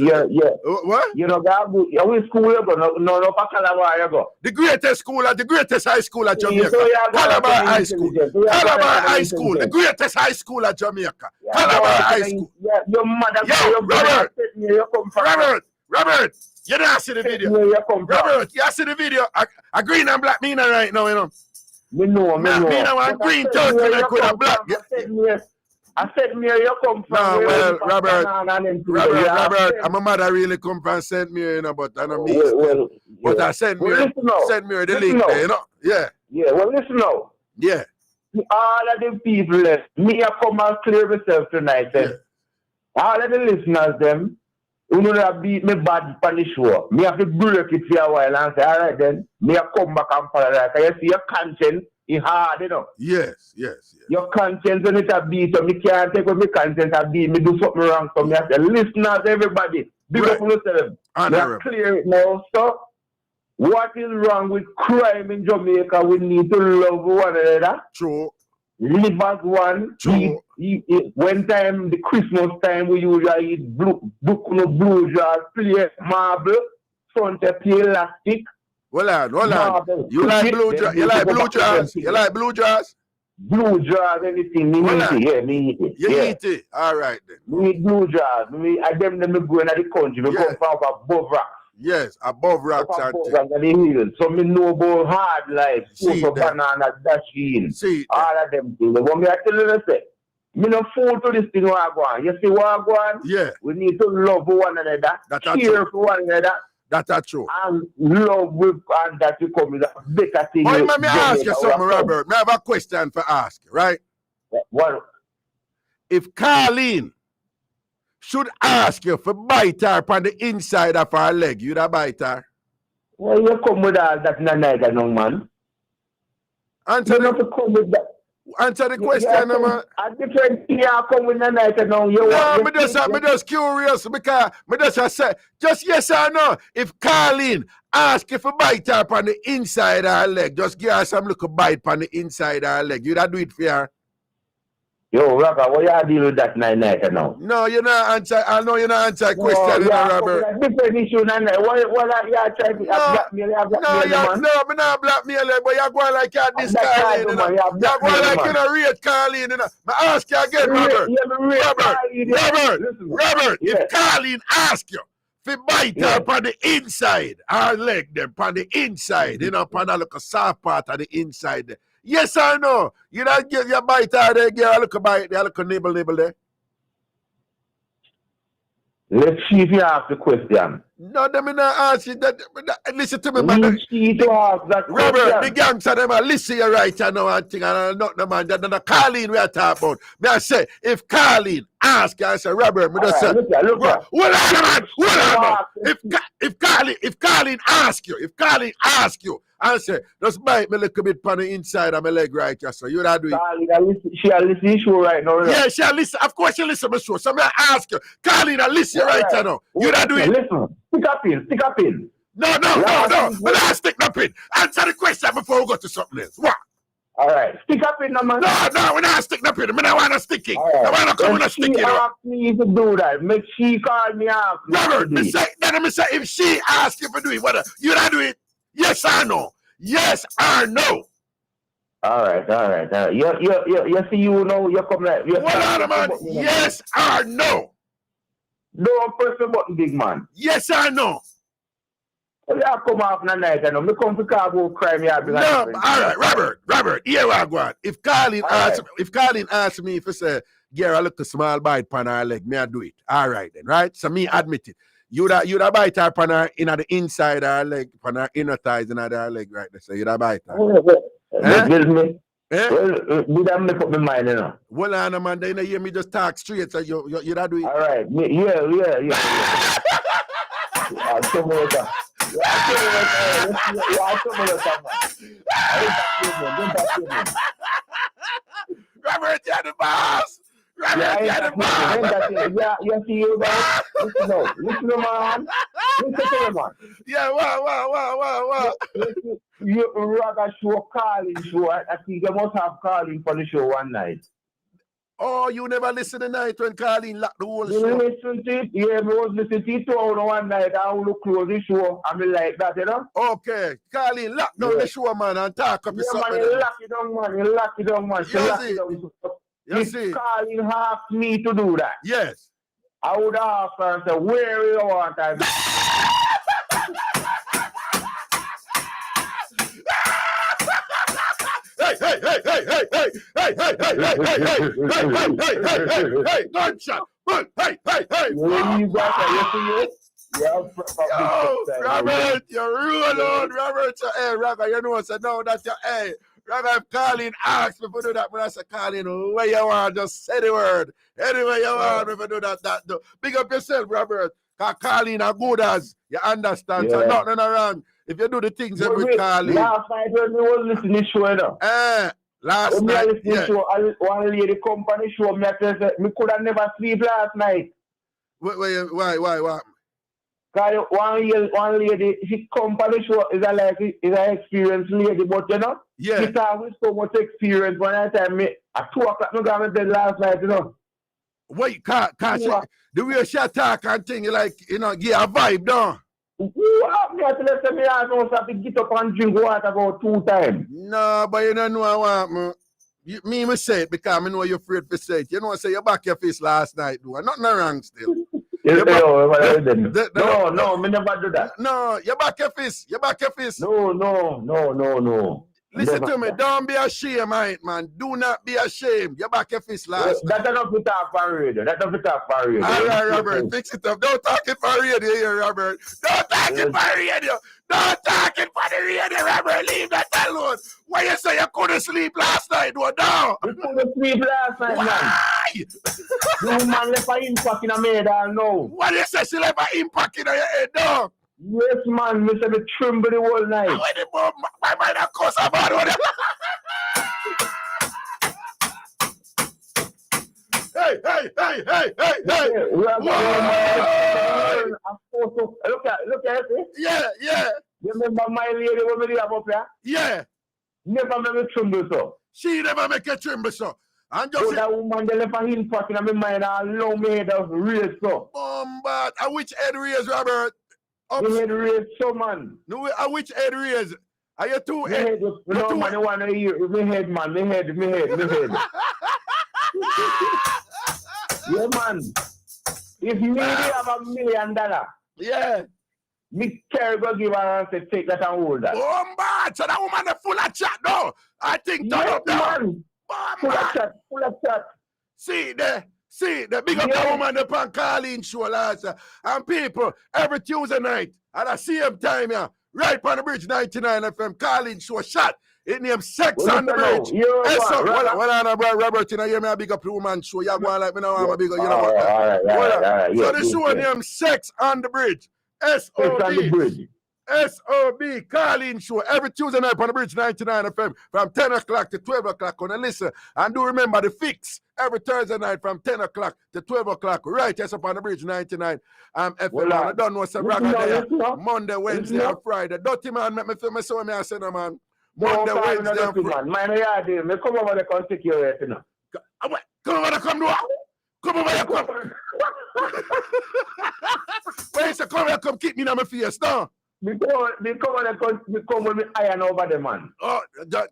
What? You know, which school you go? No, for Calabar you go. The greatest school, the greatest high school at Jamaica. Calabar High School. Calabar High School, the greatest high school at Jamaica. Calabar High School. Your mother. Robert, you don't see the video. Robert, you see the video. A green and black meaner right now, you know. Me know. Meaner one green turkey like with a black. I said, Mary, you come from. No, well, Robert, I'm a mother really come from St. Mary, you know, but I don't mean. But I St. Mary, the link there, you know. Yeah. Yeah, well, listen now. Yeah. All of the people, me, I come and clear myself tonight. All of the listeners, them, who know that beat me bad on the show, me have to break it for a while and say, all right, then, me I come back and apologize. You see, your conscience is hard, you know. Yes. Your conscience when it a beat, so me can't take with my conscience a beat, me do something wrong, so me have to listeners, everybody, big up yourself. Me have clear it now, so what is wrong with crime in Jamaica? We need to love one another. True. Live as one. True. When time, the Christmas time, we usually eat blue jars, play marble, front play elastic. Hold on. You like blue jars? You like blue jars? Blue jars, anything. Me eat it. You eat it? All right then. Me eat blue jars. I them go in the country. We come from above rock. Yes, above rocks and things. So me know about hard life, banana, dashing, all of them things. But me I tell you, say, me no fool to this thing what I go on. You see what I go on? Yeah. We need to love one another, care for one another. That's true. And love with and that will come is a better thing. Well, let me ask you something, Robert. I have a question for ask you, right? What? If Colleen should ask you for bite her on the inside of her leg, you'd have bite her? Well, you come with all that night, no man. Answer the question, man. A different thing you come with the night, no. I'm just curious because I say, just yes or no. If Colleen ask you for bite her on the inside of her leg, just give her some little bite on the inside of her leg, you'd have do it for her? Yo, Raga, what you deal with that night now? No, you're not answer. I know you're not answer question, Robert. Different issue, what are you trying to blackmail? No, I'm not blackmail, but you're going like you're this Colleen, you know. You're going like you're a rate Colleen, you know. I ask you again, Robert. Robert, if Colleen ask you for bite her on the inside, her leg, them on the inside, you know, on a little soft part of the inside, Yes or no? You don't give your bite out there, girl. Look a bite there, look a nibble there. Let's see if you ask the question. No, them in ask you that. Listen to me, Leave man. she to ask that Robert, question. the gangster, them a listen you right now and thing, and not the man, that Colleen we are talking about. Me I say, if Colleen ask you, I say, Robert, me just say, look here. Hold on, man. If Colleen ask you, I say, just bite me a little bit on the inside of my leg right here, so you that do it. She listen to show right now. Yeah, she listen. Of course she listen to my show. So me ask you, Colleen, I listen right now. You that do it. Listen, stick up in. No. But I stick no pin. Answer the question before we go to something else. What? All right, stick up in, man. No, we're not stick no pin. I want to stick it. I want to come and stick it. She ask me to do that. Make she call me up. Robert, me say if she ask you to do it, what you not do it? Yes or no? Yes or no? All right. You see, you know, you come like. Hold on, man. Yes or no? Don't press the button, big man. Yes or no? Well, I come off the night and me come to Chicago crime yard. No, all right, Robert, here I go on. If Colleen asks me if I say, Gary, I look a small bite pan her leg, me I do it. All right then, right? So me admit it. You'd bite her pan her in the inside of her leg, pan her inner thighs in her leg right there. So you'd bite her. Me. Well, did I make up my mind, you know? Well, on, man, they hear me just talk straight, so you'd do it. All right, yeah. Robert, you're the boss. Robert, you're the boss. You see you guys? Listen, man. Listen to me, man. Yeah, wow. You rather show Colin show. I think you must have Colin for the show one night. Oh, you never listen the night when Colleen locked the whole show? You listen to it? Yeah, I was listening to it one night. I will close the show. I mean like that, you know? Okay. Colleen lock down the show, man, and talk up something. Man, you lock it down, man. You see? If Colleen asked me to do that, yes, I would ask her and say, where you want I Hey, gunshot. Hey. Yo, Robert, you're rude on, Robert. Hey, Raga, you know, so now that you're, hey, Raga, if Colleen asks me to do that, but I say, Colleen, where you want, just say the word. Anyway, you want me to do that. Big up yourself, Robert. Because Colleen are good as, you understand, so nothing wrong. If you do the things with Colleen. Last night when we was listening to show, you know. Last night, one lady company show me, me could have never sleep last night. Why? Because one lady, she company show is an experienced lady, but you know, she talk with so much experience. When I tell me at 2 o'clock, I got to bed last night, you know. Wait, can't the way she talk and thing, like, you know, give a vibe, though. What? Me I don't have to get up and drink water about 2 times. No, but you don't know I want me. Me say it because I know you're afraid to say it. You know, I say you back your fist last night, do nothing wrong still. No, me never do that. No, you back your fist. No. Listen to me, don't be ashamed, man. Do not be ashamed. You back your fist last night. That's enough to talk for radio. All right, Robert, fix it up. Don't talk it for radio here, Robert. Don't talk it for radio. Don't talk it for the radio, Robert. Leave that alone. Why you say you couldn't sleep last night? No. You couldn't sleep last night, man. The woman left an impact in her head, I know. What you say she left an impact in her head, no? Yes, man. Me say me tremble the whole night. My mind a cuss about it. Hey. Look at it. Yeah. You remember my lady when we have up here? Yeah. Never make me tremble so. She never make you tremble so. And just that woman they left a impact in my mind and allow me to raise so. But at which head raise, Robert? The head raise so, man. No, at which head raise? Are you two head? No, man, you want to hear me head, man. Me head. Yeah, man. If me have $1 million. Yeah. Me Kerry go give her and say, take that and hold that. Oh, man, so that woman is full of chat, though. I think turn Yes, up there. man. Full of chat, full of chat. See, the big up the woman upon Colleen show last. And people, every Tuesday night, at the same time, yeah, right on the bridge 99 FM, Colleen show shot. It named Sex on the Bridge. Robert, you know, hear me a big up the woman show. You're going like me now, I'm a big up, you know what? All right. So the show named Sex on the Bridge. S-O-B. S-O-B, Colleen show every Tuesday night on the Bridge 99 FM from 10 o'clock to 12 o'clock. On the listen. And do remember the fix every Thursday night from 10 o'clock to 12 o'clock. Right, yes, up on the Bridge 99 FM. I don't know some Raga there. Monday, Wednesday, and Friday. Dirty man, make me feel me so me I say no man. Monday, Wednesday, and Friday. Man, yeah, dude. Me come over the security now. Come over the come do. Come over here, come. When you say come here, come keep me in my face, no? Me come with me iron over the man. Oh,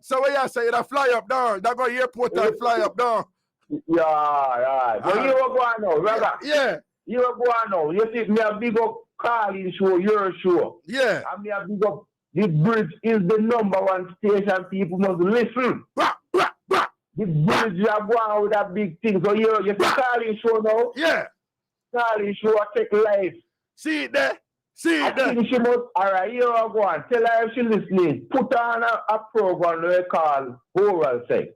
so what you say, you fly up down. That go airport and fly up down. Yeah. But you are going now, brother. Yeah. You are going now. You see, me a big up Colleen show, your show. Yeah. And me a big up, the Bridge is the #1 station. People must listen. The Bridge, you are going with that big thing. So you see Colleen show now? Yeah. Colleen show, I take life. See it there? See it there? I think she must, all right, you are going. Tell her if she listening. Put on a program they call Oral Sex.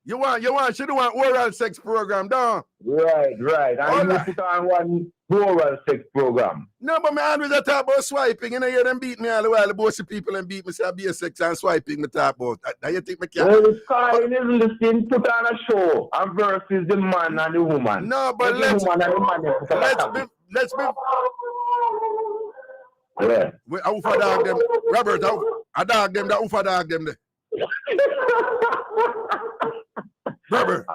You want, she do want oral sex program, don't? Right. And you put on one oral sex program. No, but my always talk about swiping. You know, you them beat me all the while. The bossy people and beat me, say I be a sex and swiping me talk about. Now you think me can't? Well, if Colleen is listening, put on a show and versus the man and the woman. No, but let's be. Yeah. I ufa dog them. Robert, I dog them, that ufa dog them there. Robert,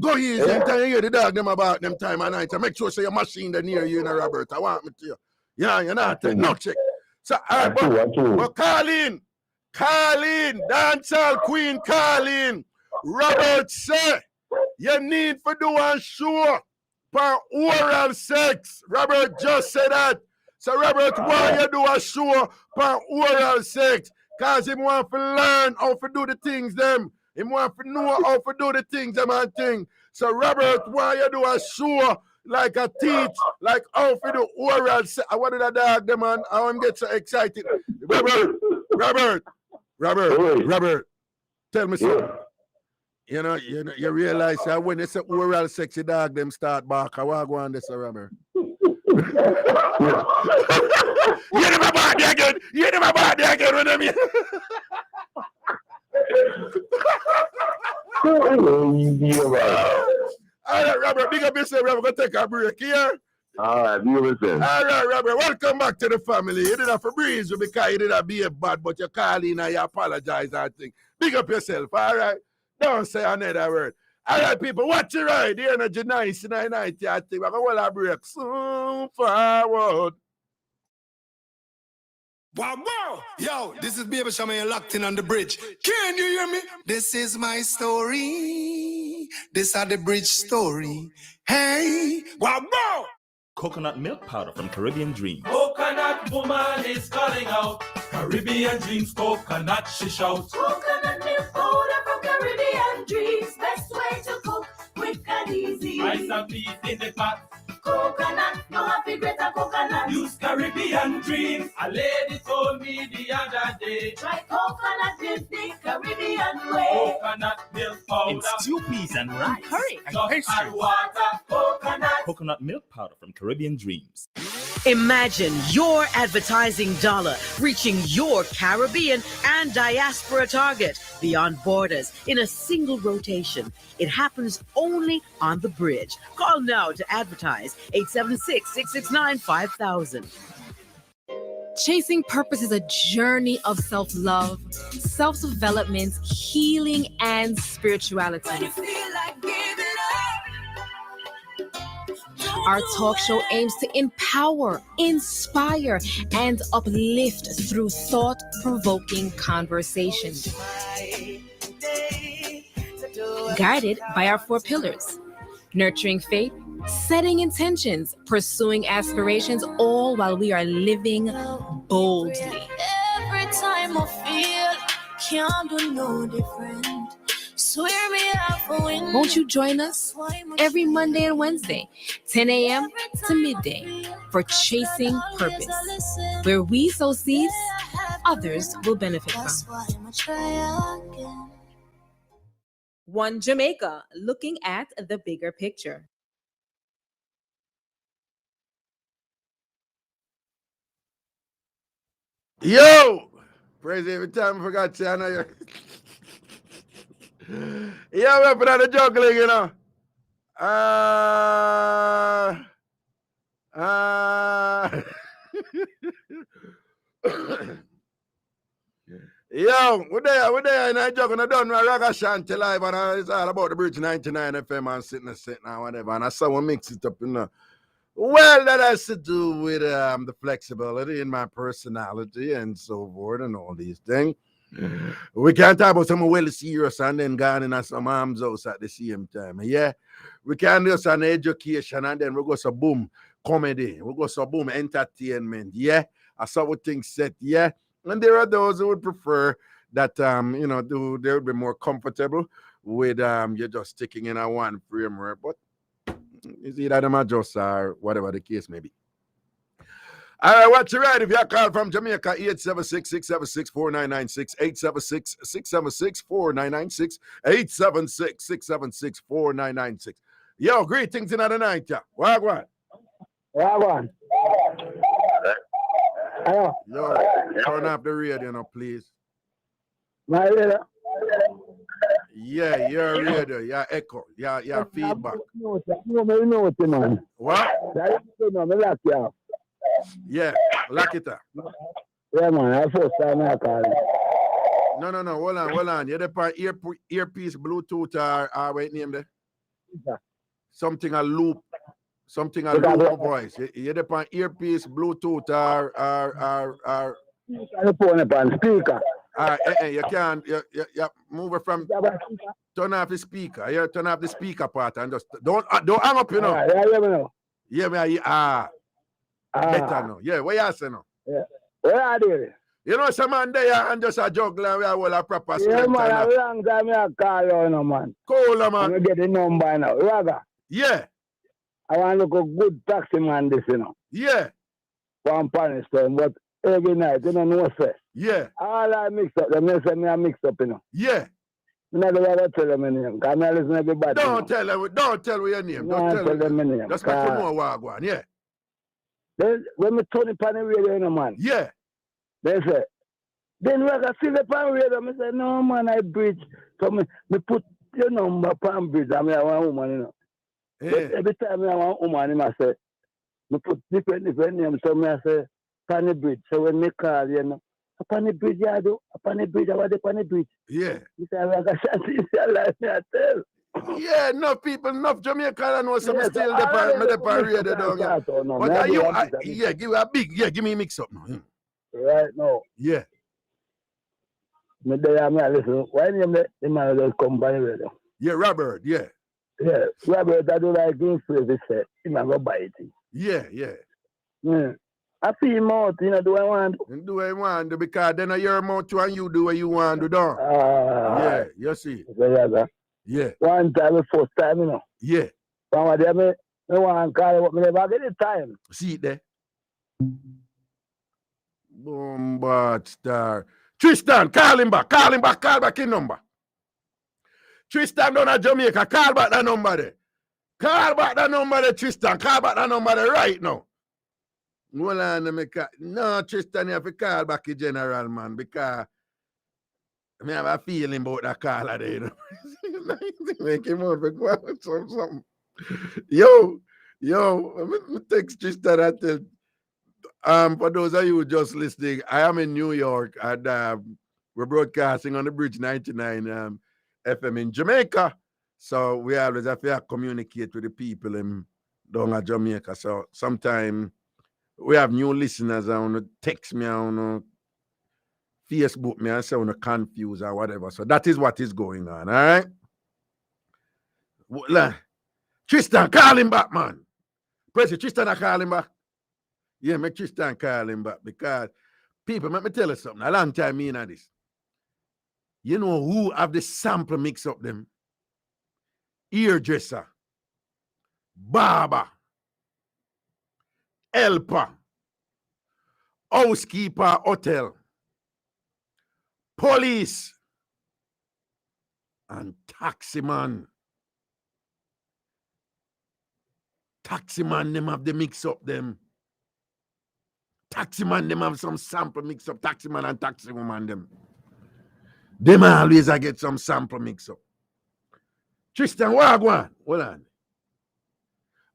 go easy and tell you the dog them about them time of night. Make sure say your machine there near you, Robert. I want me to you. Yeah, you're not no check. So but Colleen, dancehall queen Colleen. Robert say you need to do a show for oral sex. Robert just said that. So Robert, why you do a show for oral sex? Cause he want to learn how to do the things them. He want to know how to do the things them and thing. So Robert, why you do a show like a teach, like how to do oral sex? I wanted a dog them and how I'm get so excited. Robert, tell me something. You know, you realize that when it's an oral sexy dog, them start bark. I want to go on this, Robert. You never bought again. When I mean. All right, Robert, big up yourself, Robert. We're going to take a break here. All right, be with them. All right, Robert, welcome back to the family. You didn't have to breeze you because you didn't be a bad, but you call in and you apologize and thing. Big up yourself, all right? Don't say another word. All right, people, watch your ride. The energy nice, 990, I think. We're going to break soon forward. Wow. Yo, this is Baby Shaman locked in on the bridge. Can you hear me? This is my story. This is the bridge story. Hey, wow. Coconut milk powder from Caribbean Dreams. Coconut woman is calling out. Caribbean Dreams, coconut she shouts. Coconut milk powder from Caribbean Dreams. Best way to cook, quick and easy. Rice and beef in the pot. Coconut, no happy greater coconut. Use Caribbean Dreams. A lady told me the other day. Try coconut milk the Caribbean way. Coconut milk powder. In stew peas and rice. Curry and just pastry. add water. Coconut. Coconut milk powder from Caribbean Dreams. Imagine your advertising dollar reaching your Caribbean and diaspora target beyond borders in a single rotation. It happens only on the bridge. Call now to advertise 876-669-5000. Chasing purpose is a journey of self-love, self-development, healing, and spirituality. When you feel like giving up, Our talk show aims to empower, inspire, and uplift through thought-provoking conversations. Guided by our 4 pillars: nurturing faith, setting intentions, pursuing aspirations, all while we are living boldly. Every time I feel can't do no different. Swear me off a win. Won't you join us every Monday and Wednesday, 10 a.m. to midday, for Chasing Purpose, where we sow seeds others will benefit from. One Jamaica, looking at the bigger picture. Yo! Praise every time I forgot to know you. Yeah, we're putting on the juggling, you know. Yo, we're there, and I juggling. I done Ragashanti live, and it's all about the Bridge 99 FM and sitting and whatever. And I saw one mix it up, you know. Well, that has to do with the flexibility in my personality and so forth and all these things. We can't talk about something well serious and then gone in some arms out at the same time. Yeah, we can't do some education and then we go so boom comedy, we go so boom entertainment. Yeah, I saw what things set. Yeah, and there are those who would prefer that you know, they would be more comfortable with you're just sticking in a one framework, but is either them adjust or whatever the case may be. All right, what's your right? If you call from Jamaica, 876-676-4996, 876-676-4996, 876-676-4996. Yo, greetings in the night, yeah. Wagwan. Wagwan. Hello. Yo, turn off the radio now, please. My radio. Yeah, your radio, your echo, your feedback. No, man. What? Lock you up. Yeah, lock it up. Yeah, man, I first time I call it. No, hold on. You're the earpiece, Bluetooth, or wait, name there? Something a loop of voice. You're the earpiece, Bluetooth, or speaker. You can't, you move it from, turn off the speaker. You turn off the speaker part and just, don't hang up, you know. Yeah, better now. Yeah, what you say now? Yeah. Where are they? You know, some man there and just a juggler and we are all a proper yeah, man, a long time I call you, no, man. Cool, man. I'm going to get the number now. Raga. Yeah. I want to look a good taxi man this, you know. Yeah. One Spanish time, but every night, you don't know what. Yeah. All I mix up, the mess I mix up, you know. Yeah. I never ever tell them my name. I listen to everybody. Don't tell them your name. Don't tell them my name. Just make you know Wagwan, yeah. Then when we turn it on the radio, you know, man. Yeah. They say, then when I see the pan radio, I say, no, man, I bridge. So me put your number pan bridge. I mean, I want a woman, you know. Yeah. Every time I want a woman, I say, me put different names. So me I say, pan bridge. So when me call, you know, upon the bridge, I do. Upon the bridge, I want upon the bridge. Yeah. You say, Ragashanti, you say, like me, I tell. Yeah, enough people, enough Jamaica know some still the pan radio down here. But are you, yeah, give me a mix up now. Right now. Yeah. Me there, me listen. Why name the man just come by radio? Yeah, Robert, yeah. Yeah, Robert, I do like green phrase, he said. He might go buy it. Yeah. Yeah. I feel him out, you know, do I want to? Do what I want to, because then I hear mouth too and you do what you want to do. Yeah, you see. Yeah. One time, the first time, you know. Yeah. One of them, I want to call it, but I never get the time. See it there. Bombard star. Tristan, call back in number. Tristan down at Jamaica, call back that number there. Tristan. Call back that number there right now. Hold on, no, Tristan, you have to call back the general, man, because I have a feeling about that caller there, you know. Make him out for something. Yo, I'm text Tristan and tell. For those of you who just listening, I am in New York and we're broadcasting on the Bridge 99 FM in Jamaica. So we always have to communicate with the people in down at Jamaica. So sometimes we have new listeners on text me on Facebook me and say on confused or whatever. So that is what is going on, all right? Tristan, call him back, man. President Tristan, I call him back. Yeah, make Tristan call him back because people, let me tell you something. A long time me in this. You know who have the sample mix up them? Hairdresser, barber, helper, housekeeper, hotel, police, and taxi man. Taxi man, them have the mix up them. Taxi man, them have some sample mix up. Taxi man and taxi woman, them. Them always I get some sample mix up. Tristan, what go on? Hold on.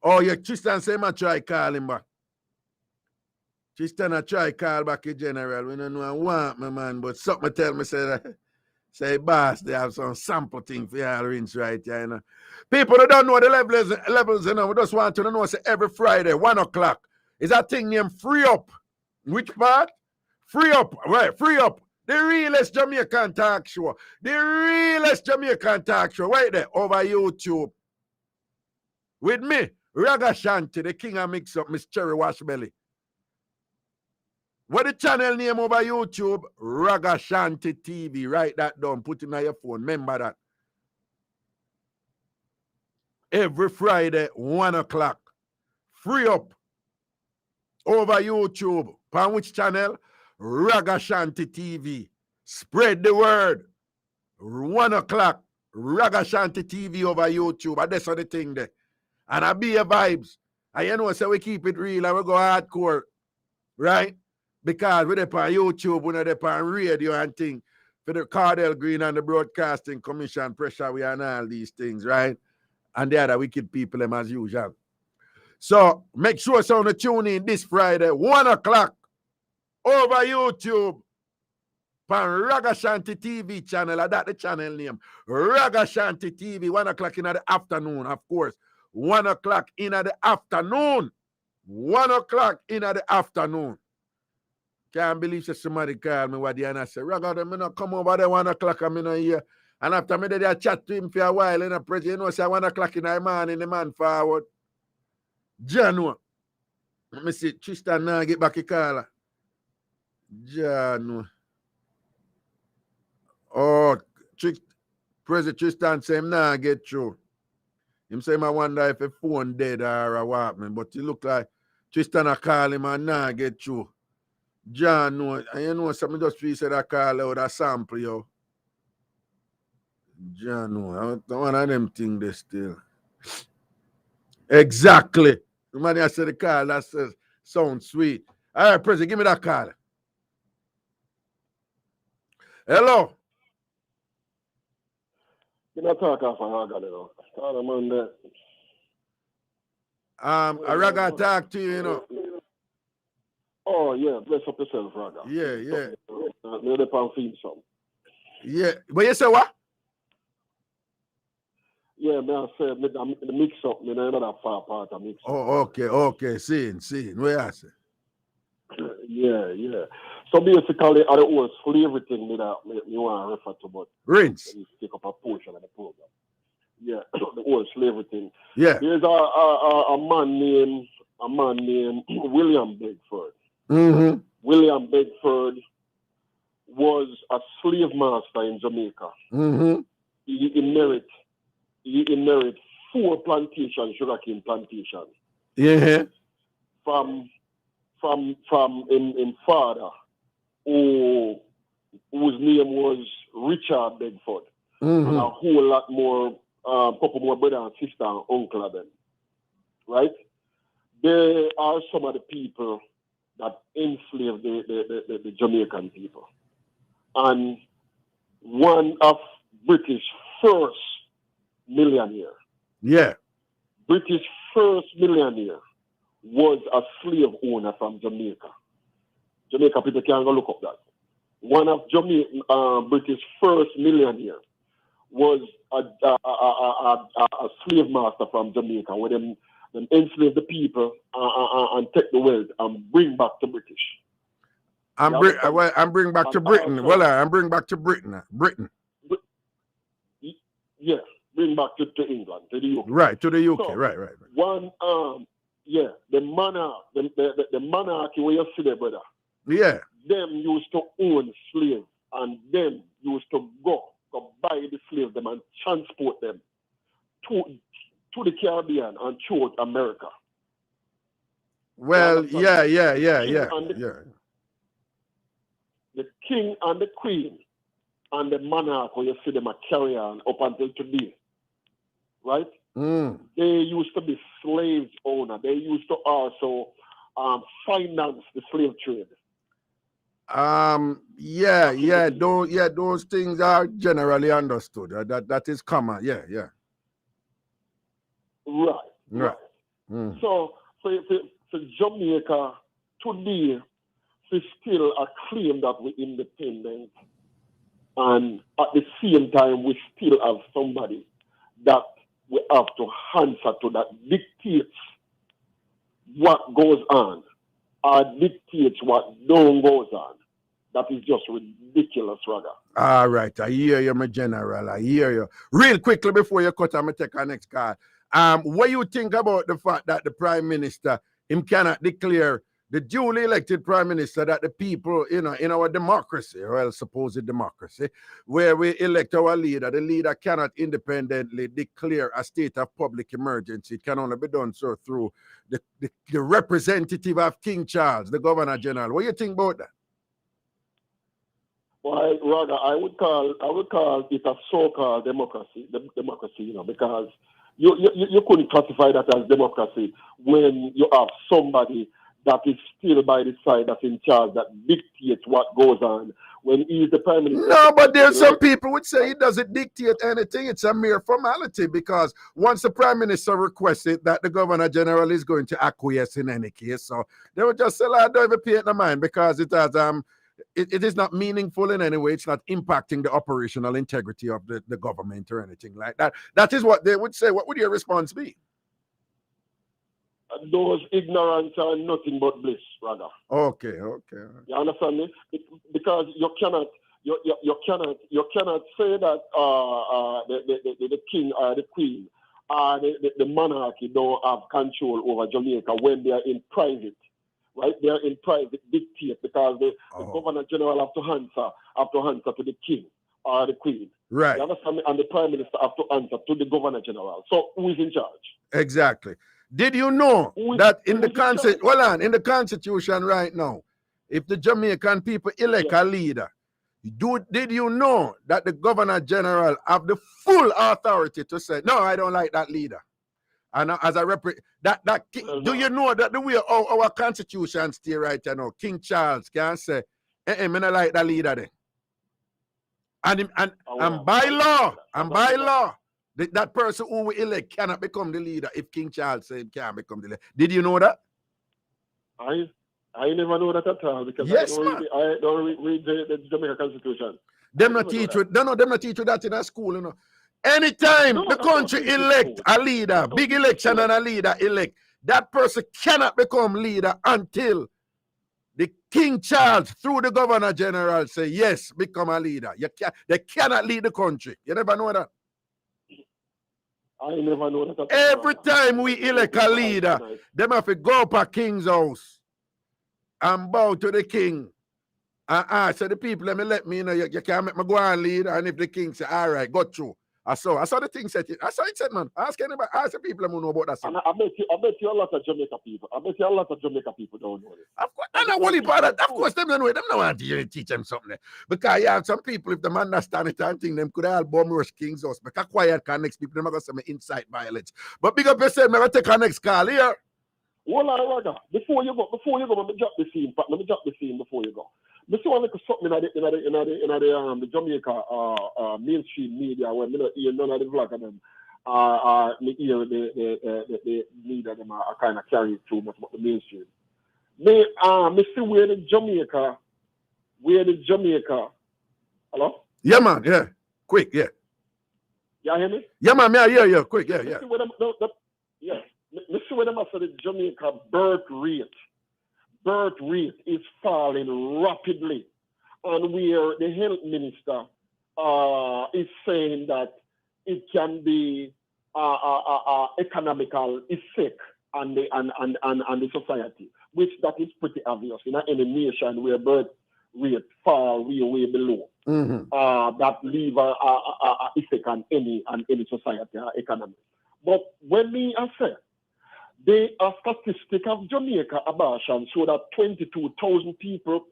Oh, yeah, Tristan say I try call him back. Tristan I try call back in general. We don't know I want my man, but something tell me say boss, they have some sample thing for y'all rinse right here, you know. People that don't know the levels, you know, we just want to know say every Friday, 1 o'clock, is that thing named Free Up. Which part? Free Up. Right, Free Up. The realest Jamaican talk show. The realest Jamaican talk show. Right there, over YouTube. With me, Ragashanti, the king of mix-up, Miss Cherry Washbelly. What the channel name over YouTube? Ragashanti TV. Write that down. Put it on your phone. Remember that. Every Friday, 1 o'clock. Free Up. Over YouTube. On which channel? Ragashanti TV. Spread the word. 1 o'clock. Ragashanti TV over YouTube. And that's the thing there. And I be a vibes. And you know, so we keep it real and we go hardcore. Right? Because we're there on YouTube, we're there on radio and things. For the Cardell Green and the Broadcasting Commission pressure, we and all these things, right? And the other wicked people, them as usual. So make sure so to tune in this Friday, 1 o'clock, over YouTube, on Ragashanti TV channel. That's the channel name. Ragashanti TV, 1 o'clock in the afternoon, of course. 1 o'clock in the afternoon. 1 o'clock in the afternoon. Can't believe somebody call me what and I say, Raga, I'm not come over there 1 o'clock, I'm in here. And after me, they chat to him for a while, and you know, say 1 o'clock in the morning, the man forward. January. Let me see, Tristan now get back a caller. January. Oh, President Tristan say him now get through. Him say I wonder if a phone dead or what, man. But it look like Tristan a call him and now get through. John, no, and you know something just feel said I call out a sample, yo. John, no, I don't one of them things they still. Exactly. The man I said the call that says sound sweet. All right, President, give me that call. Hello. You not talk off on Raga, you know. Call him on there. I Raga talk to you, you know. Oh, yeah, bless up yourself, Raga. Yeah, yeah. You're the pan theme song. Yeah, but you say what? Yeah, man, I said the mix up, you know, that far part of mix up. Oh, okay. Seeing. Where I say? Yeah. So basically, I don't want slavery thing me want to refer to, but rinse. You take up a portion of the program. Yeah, the old slavery thing. Yeah. There's a man named William Bedford. Mm-hmm. William Bedford was a slave master in Jamaica. Mm-hmm. He inherited 4 plantations, sugarcane plantations. Yeah. From in father, whose name was Richard Bedford. Mm-hmm. And a whole lot more, couple more brother and sister and uncle of them. Right? They are some of the people that enslaved the Jamaican people. And one of British first millionaire. Yeah. British first millionaire was a slave owner from Jamaica. Jamaica people can go look up that. One of British first millionaire was a slave master from Jamaica, where them enslave the people and take the wealth and bring back to British. I'm bring back to Britain. I'm bring back to Britain. Britain. Yeah. bring back to England, to the UK. Right, to the UK. So, right. One, the monarchy where you see there, brother. Yeah. Them used to own slaves, and them used to go buy the slaves them and transport them to the Caribbean and throughout America. Well, yeah. The king and the queen and the monarch, when you see them carry on up until today, right? They used to be slave owner. They used to also finance the slave trade. Those things are generally understood. That is common. Yeah. Right. So for Jamaica today, we still claim that we're independent, and at the same time we still have somebody that we have to answer to, that dictates what goes on or dictates what don't goes on. That is just ridiculous, Raga. All right, I hear you, my general. I hear you. Real quickly before you cut, I'm gonna take our next call. What you think about the fact that the Prime Minister cannot declare the duly elected Prime Minister that the people, in our democracy, well, supposed democracy, where we elect our leader, the leader cannot independently declare a state of public emergency. It can only be done so through the representative of King Charles, the Governor General. What do you think about that? Well, rather, I would call it a so-called democracy, because you couldn't classify that as democracy when you have somebody that is still by the side that's in charge, that dictates what goes on when he's the Prime Minister. No, but there's some people would say he doesn't dictate anything. It's a mere formality, because once the Prime Minister requests it, that the Governor General is going to acquiesce in any case. So they would just say, I don't even pay it no mind, because it has it is not meaningful in any way. It's not impacting the operational integrity of the government or anything like that. That is what they would say. What would your response be? Those ignorant are nothing but bliss, rather. Okay. You understand me? Because you cannot say that the king or the queen or the monarchy don't have control over Jamaica when they are in private. Right, they are in private dictate, because the Governor General have to answer to the king or the queen. Right. You understand me? And the Prime Minister have to answer to the Governor General. So who is in charge? Exactly. Did you know that in the Constitution right now, if the Jamaican people elect a leader, did you know that the Governor General have the full authority to say, no, I don't like that leader? And as a do you know that the way our Constitution stay right now, King Charles can say, I don't like that leader then. And by law, that person who we elect cannot become the leader if King Charles said he can't become the leader. Did you know that? I never know that at all, because yes, I don't read the Jamaica Constitution. Them not teach you that in a school, you know. Anytime the country elect a leader, big election and a leader elect, that person cannot become leader until the King Charles, through the Governor General, say, yes, become a leader. They cannot lead the country. You never know that? I never know that. Every time we elect a leader, them have to go up a king's house and bow to the king. So the people, let me know, you can't make me go and lead. And if the king say, all right, go through. I saw the thing said it. I saw it said, man. Ask anybody, ask the people who know about that. And I bet you a lot of Jamaica people. I bet you a lot of Jamaica people don't know this. Of course, and I worry about that. Of course, them don't know it. Them don't want to teach them something. Because you have some people, if them understand it and think them could all bomb rush King's house. Because quiet can next people, them are going to say me incite violence. But big up yourself, me take our next call here. Well, Raga, before you go, let me drop the scene before you go. This one like something in the Jamaica mainstream media where me not hear none of the vlog of them. Me hear the media them are kind of carrying too much about the mainstream. Me see where the Jamaica. Hello? Yeah, man. Yeah. Quick. Yeah. You hear me? Yeah, man. I hear you. Quick. Yeah. Me see where them after the Jamaica birth rate is falling rapidly, and where the health minister is saying that it can be economical effect on the society, which that is pretty obvious in any nation where birth rate far way below. That leave a effect on any society or economy. But when me I say the statistic of Jamaica abortion show that 22,000 people,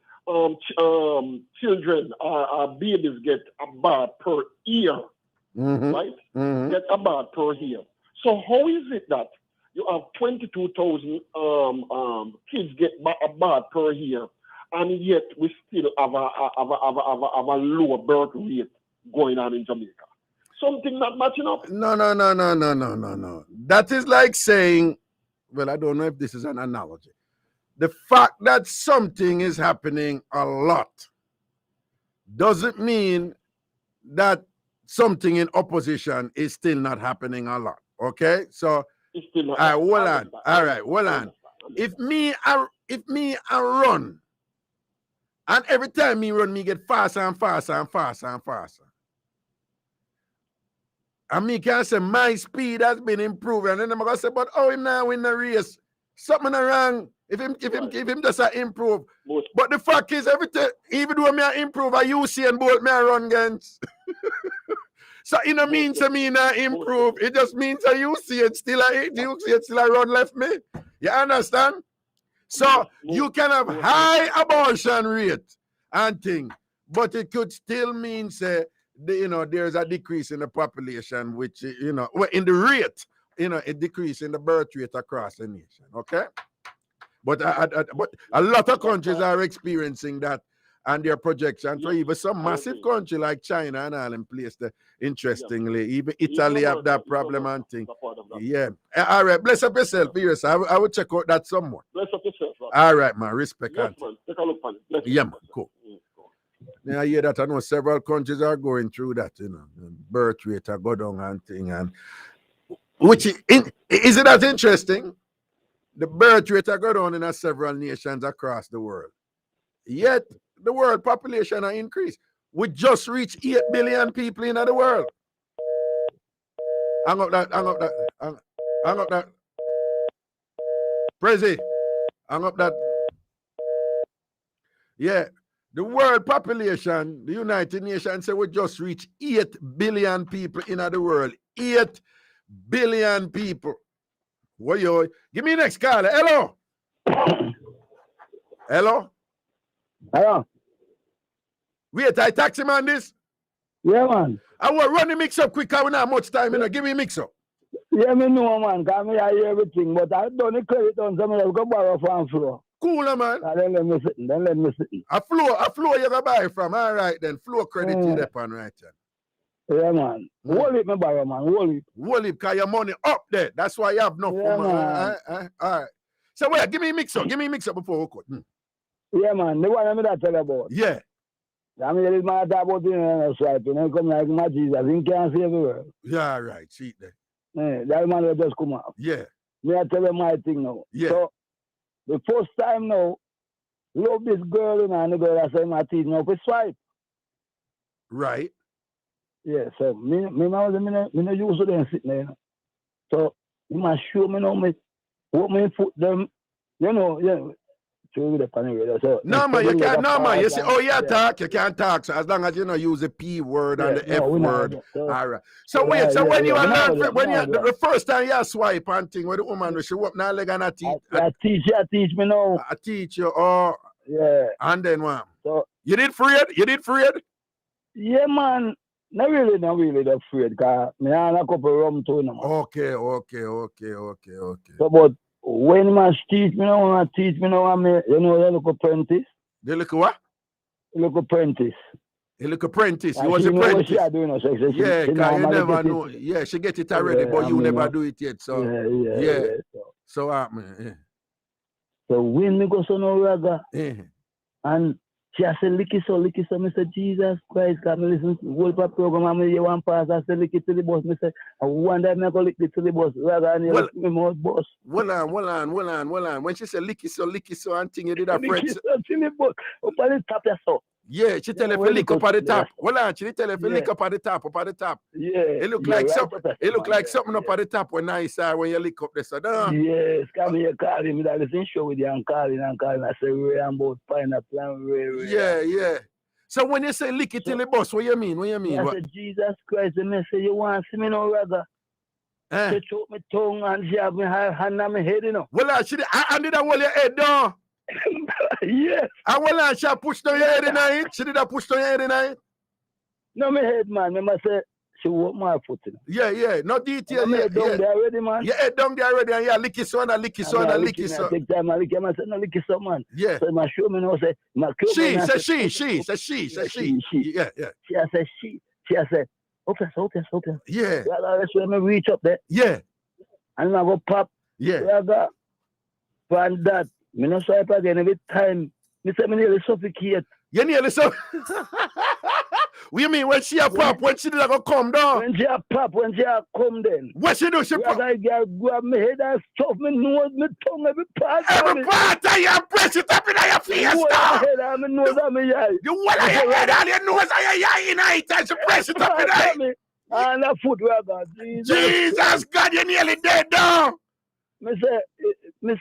children or babies get aborted per year, right? Get aborted per year. So how is it that you have 22,000 kids get aborted per year, and yet we still have a lower birth rate going on in Jamaica? Something not matching up. No. That is like saying, well, I don't know if this is an analogy. The fact that something is happening a lot doesn't mean that something in opposition is still not happening a lot. Okay? So, all right, hold on. If me I run, and every time me run, me get faster and faster and faster and faster. And me can say my speed has been improved, and then I'm gonna say, but oh, him now win the race. Something wrong. If him just improve. But the fact is, everything, even though me I improve, I Usain Bolt me I run against. So it no means to me not improve. It just means that Usain still I run left me. You understand? So you can have high abortion rate and thing, but it could still mean say there's a decrease in the population, which in the rate, a decrease in the birth rate across the nation. Okay, but but a lot of countries are experiencing that, and their projections for even some massive country like China and all in place. Interestingly, even Italy have that problem and thing. Yeah. All right. Bless up yourself. Yes, I will check out that some more. Bless up yourself. All right, man. Respect. Yes, man. Take a look on it. Yeah, man. Cool. Yeah, I hear that. I know several countries are going through that. Birth rate are go down and thing, and which isn't that interesting? The birth rate are go down in several nations across the world. Yet the world population are increased. We just reached 8 billion people in the world. Hang up that. Prezi, hang up that. Yeah, the world population, the United Nations say we just reached 8 billion people in the world. 8 billion people. What you? Give me next caller. Hello. Hello. Hello. Wait, I taxi man this? Yeah, man. I will run the mix up quick. I don't have much time. Give me mix up. Yeah, me know, man. Because I hear everything. But I don't need credit on something. I'll go borrow from Floor. Cool, man. Then let me sit. A floor you go buy from. All right, then. Floor credit you there, pan right here. Yeah, man. Hold it, me borrow, man. Hold it, because your money up there. That's why you have enough. Yeah, man. All right. So, wait, give me mix up. Before we cut. Yeah, man. The one I'm going to tell you about. Yeah. I mean, this man talk about swiping and come like my Jesus. He can't see everywhere. Yeah, right. See there. Yeah, that man will just come out. Yeah. Me I tell you my thing now. Yeah. So, the first time now, love this girl and the girl I say my teeth now for swipe. Right. Yeah, so me no used to them sitting there. So, you must show me now, what me foot them, yeah. So, no, man, you can't. No, man, you say, oh, yeah, talk. You can't talk. So as long as you use the P word and the F word. All right. So wait. So when you learn, the first time you swipe and thing with the woman, she walk now leg and a teeth. I teach me now. I teach you. Oh, yeah. And then what? So you did afraid? Yeah, man. Not really that afraid. Cause me have a couple rum too now. Okay. So, but when you must teach me now, I mean, the little apprentice. The little what? The little apprentice. You look apprentice. You was apprentice. She doing so yeah, because you never know. Yeah, she get it already, but you never do it yet. So yeah. So man. So when me go so no raga, and she has said licky so, me say Jesus Christ, can me listen to the whole program, and me one pass, I say licky to the bus, me say, I wonder me go licky to the bus, raga and you me more bus. Well on. When she said licky so, and thing you did a friend. Licky so to the bus, up on the top so. Yeah, she tell if you lick up at the top. Hold on, she tell if you lick up at the top, Yeah. It look like something. It look like something up at the top when nice when you lick up there. So yes, come here, call him. That listen show with you and calling. I say Ray and both pineapple and Ray. Yeah. So when you say lick it till the bus, what you mean? I said, Jesus Christ, the message you want to see me no rather. She choke my tongue and she have my hand on my head, you know. Well, I did that hold your head down. Yes. And well, she pushed down your head in it. She did that push down your head in it. No, my head, man. I must say, she walk my foot. You know? Yeah. No detail. Yeah. Down there already, man. Your head down there already, and lick it so and lick it so and lick it so. Take time, I lick him. I said, no, lick it so, man. Yeah. So my show me now say, she. Yeah. She I said, okay. Yeah. Well, that's when I reach up there. Yeah. And I go pop. Yeah. Raga. And that. Me no swipe again every time. Me say me nearly suffocate. You nearly so. What you mean when she a pop? When she did go come down? When she a pop, when she a come then. What she do? She pop. I grab my head and stuff my nose, my tongue, every part. Every part of you press it up in your face. You hold your head and my nose and my eye. You hold your head and your nose and your eye in it and she press it up in eye. And a foot Raga. Jesus God, you nearly dead down. Me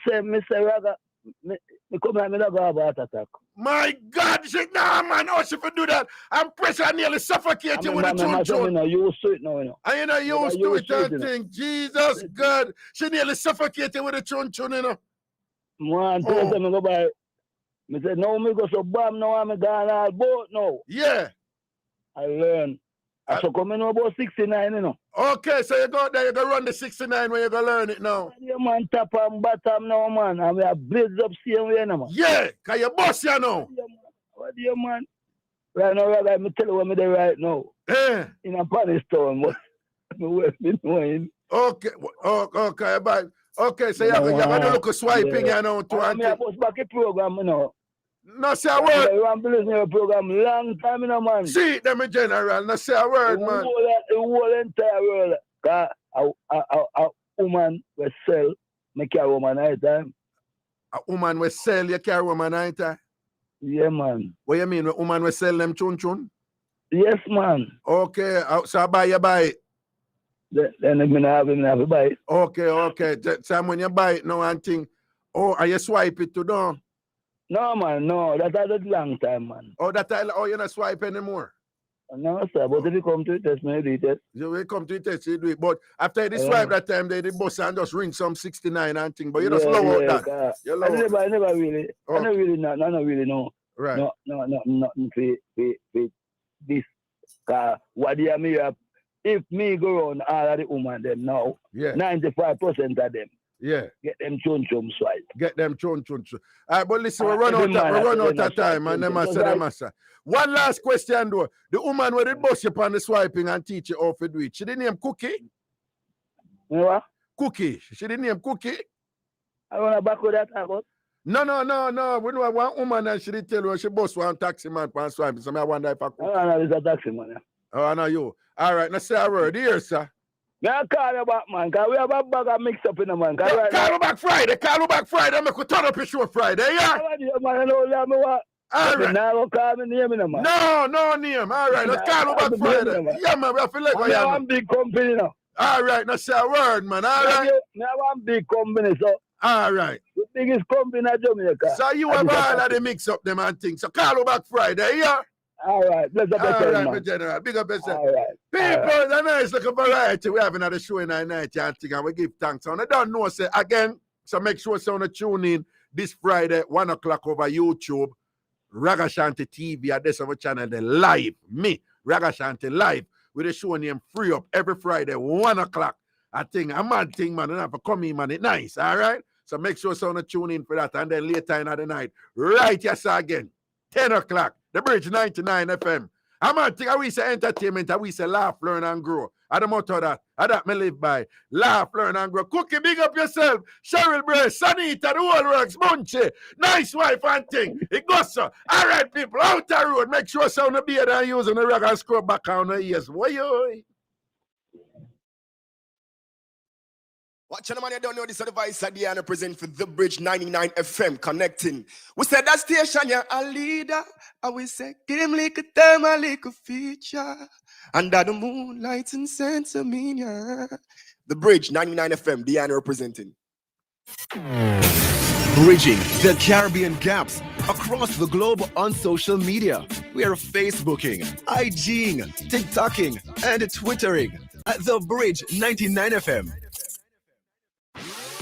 say Raga. Me come here, me not go have a heart attack. My God, she man, how she for do that? I'm pressure nearly suffocate you with a chun. You used to it now, you know. And you know, you used to it and think, Jesus God, she nearly suffocated with a chun, you know. Man, tell them me go by. Me say, no, me go so bam now, I'm gone all boat now. Yeah. I learn. So come in about 69, you know. Okay, so you go there, you go run the 69 when you go learn it now. Yeah, man, top and bottom now, man. And we are blaze up same way now, man. Yeah, because you boss you now. What do you, man? Right now, Raga, me tell you what me there right now. In a Paris town, but me knowing. Okay, but okay, so you're going to look at swiping, you know, to and I post back a program, you know. No say a word. You want to listen to a program long time, you know, man. See, them in general, no say a word, man. The whole entire world. A woman will sell, me carry woman night time. A woman will sell, you carry woman night time? Yeah, man. What you mean, a woman will sell them chun? Yes, man. Okay, so you buy it? Then I'm have to buy it. Okay. So when you buy it now and think, and you swipe it to down? No, man, no. That's a long time, man. You're not swipe anymore? No, sir. But if you come to it, test, me do it. You will come to it, test, you do it. But after you swipe that time, they the boss and just ring some 69 and thing. But you just low out that. I never really. I don't really know. Right. No, nothing for this. What do you mean? If me go on all of the women them now, 95% of them. Yeah. Get them chun swipe. Get them chun. All right, but listen, we run out of time, and them massa. One last question, though. The woman where did boss you on the swiping and teach you how to do it. She didn't name Cookie? What? Cookie. She didn't name Cookie? I want to back with that about. No. We know one woman and she did tell you she boss one taxi man for swiping. So I wonder if I could. No, it's a taxi man. Oh, I know you. All right, now say a word here, sir. Now call you back, man, because we have a bag of mix up in the man. Call you back Friday. Make we turn up your show Friday, yeah? All right. Now call me name in the man. No name. All right, let's call you back Friday. Yeah, man, we have to let go. I want big company now. All right, now say a word, man. All right. Now I want big company, so. All right. The biggest company in Jamaica. So you have all of the mix up them and things. So call you back Friday, yeah? All right, bless up yourself, man. My general. Big up yourself. All right. People, the nice looking variety we have in the show in the night and we give thanks. And I don't know, say again, so make sure you tune in this Friday, 1 o'clock over YouTube, Ragashanti TV at this other channel, the live, me, Ragashanti live, with the show name Free Up every Friday, 1 o'clock. I think a mad thing, man, and have to come in, man, it's nice, all right? So make sure you tune in for that. And then later in the night, right, yes, again, 10 o'clock. The Bridge 99 FM. I'm not thinking we say entertainment, we say laugh, learn, and grow. I don't motto that. I that me live by. Laugh, learn, and grow. Cookie, big up yourself. Cheryl Bray, Sanita, the whole works, Munchie. Nice wife and thing. It goes so. All right, people, out the road. Make sure sound the beard and using the rag and scrub back on the ears. Why Watch the man, you don't know this advice at the end present for the Bridge 99 FM connecting. We said that station, yeah, a leader. And we say, give him like a time, a little feature. Under the moonlight and center mean, yeah. The Bridge 99 FM, Diana representing. Bridging the Caribbean gaps across the globe on social media. We are Facebooking, IGing, TikToking, and Twittering at The Bridge 99 FM.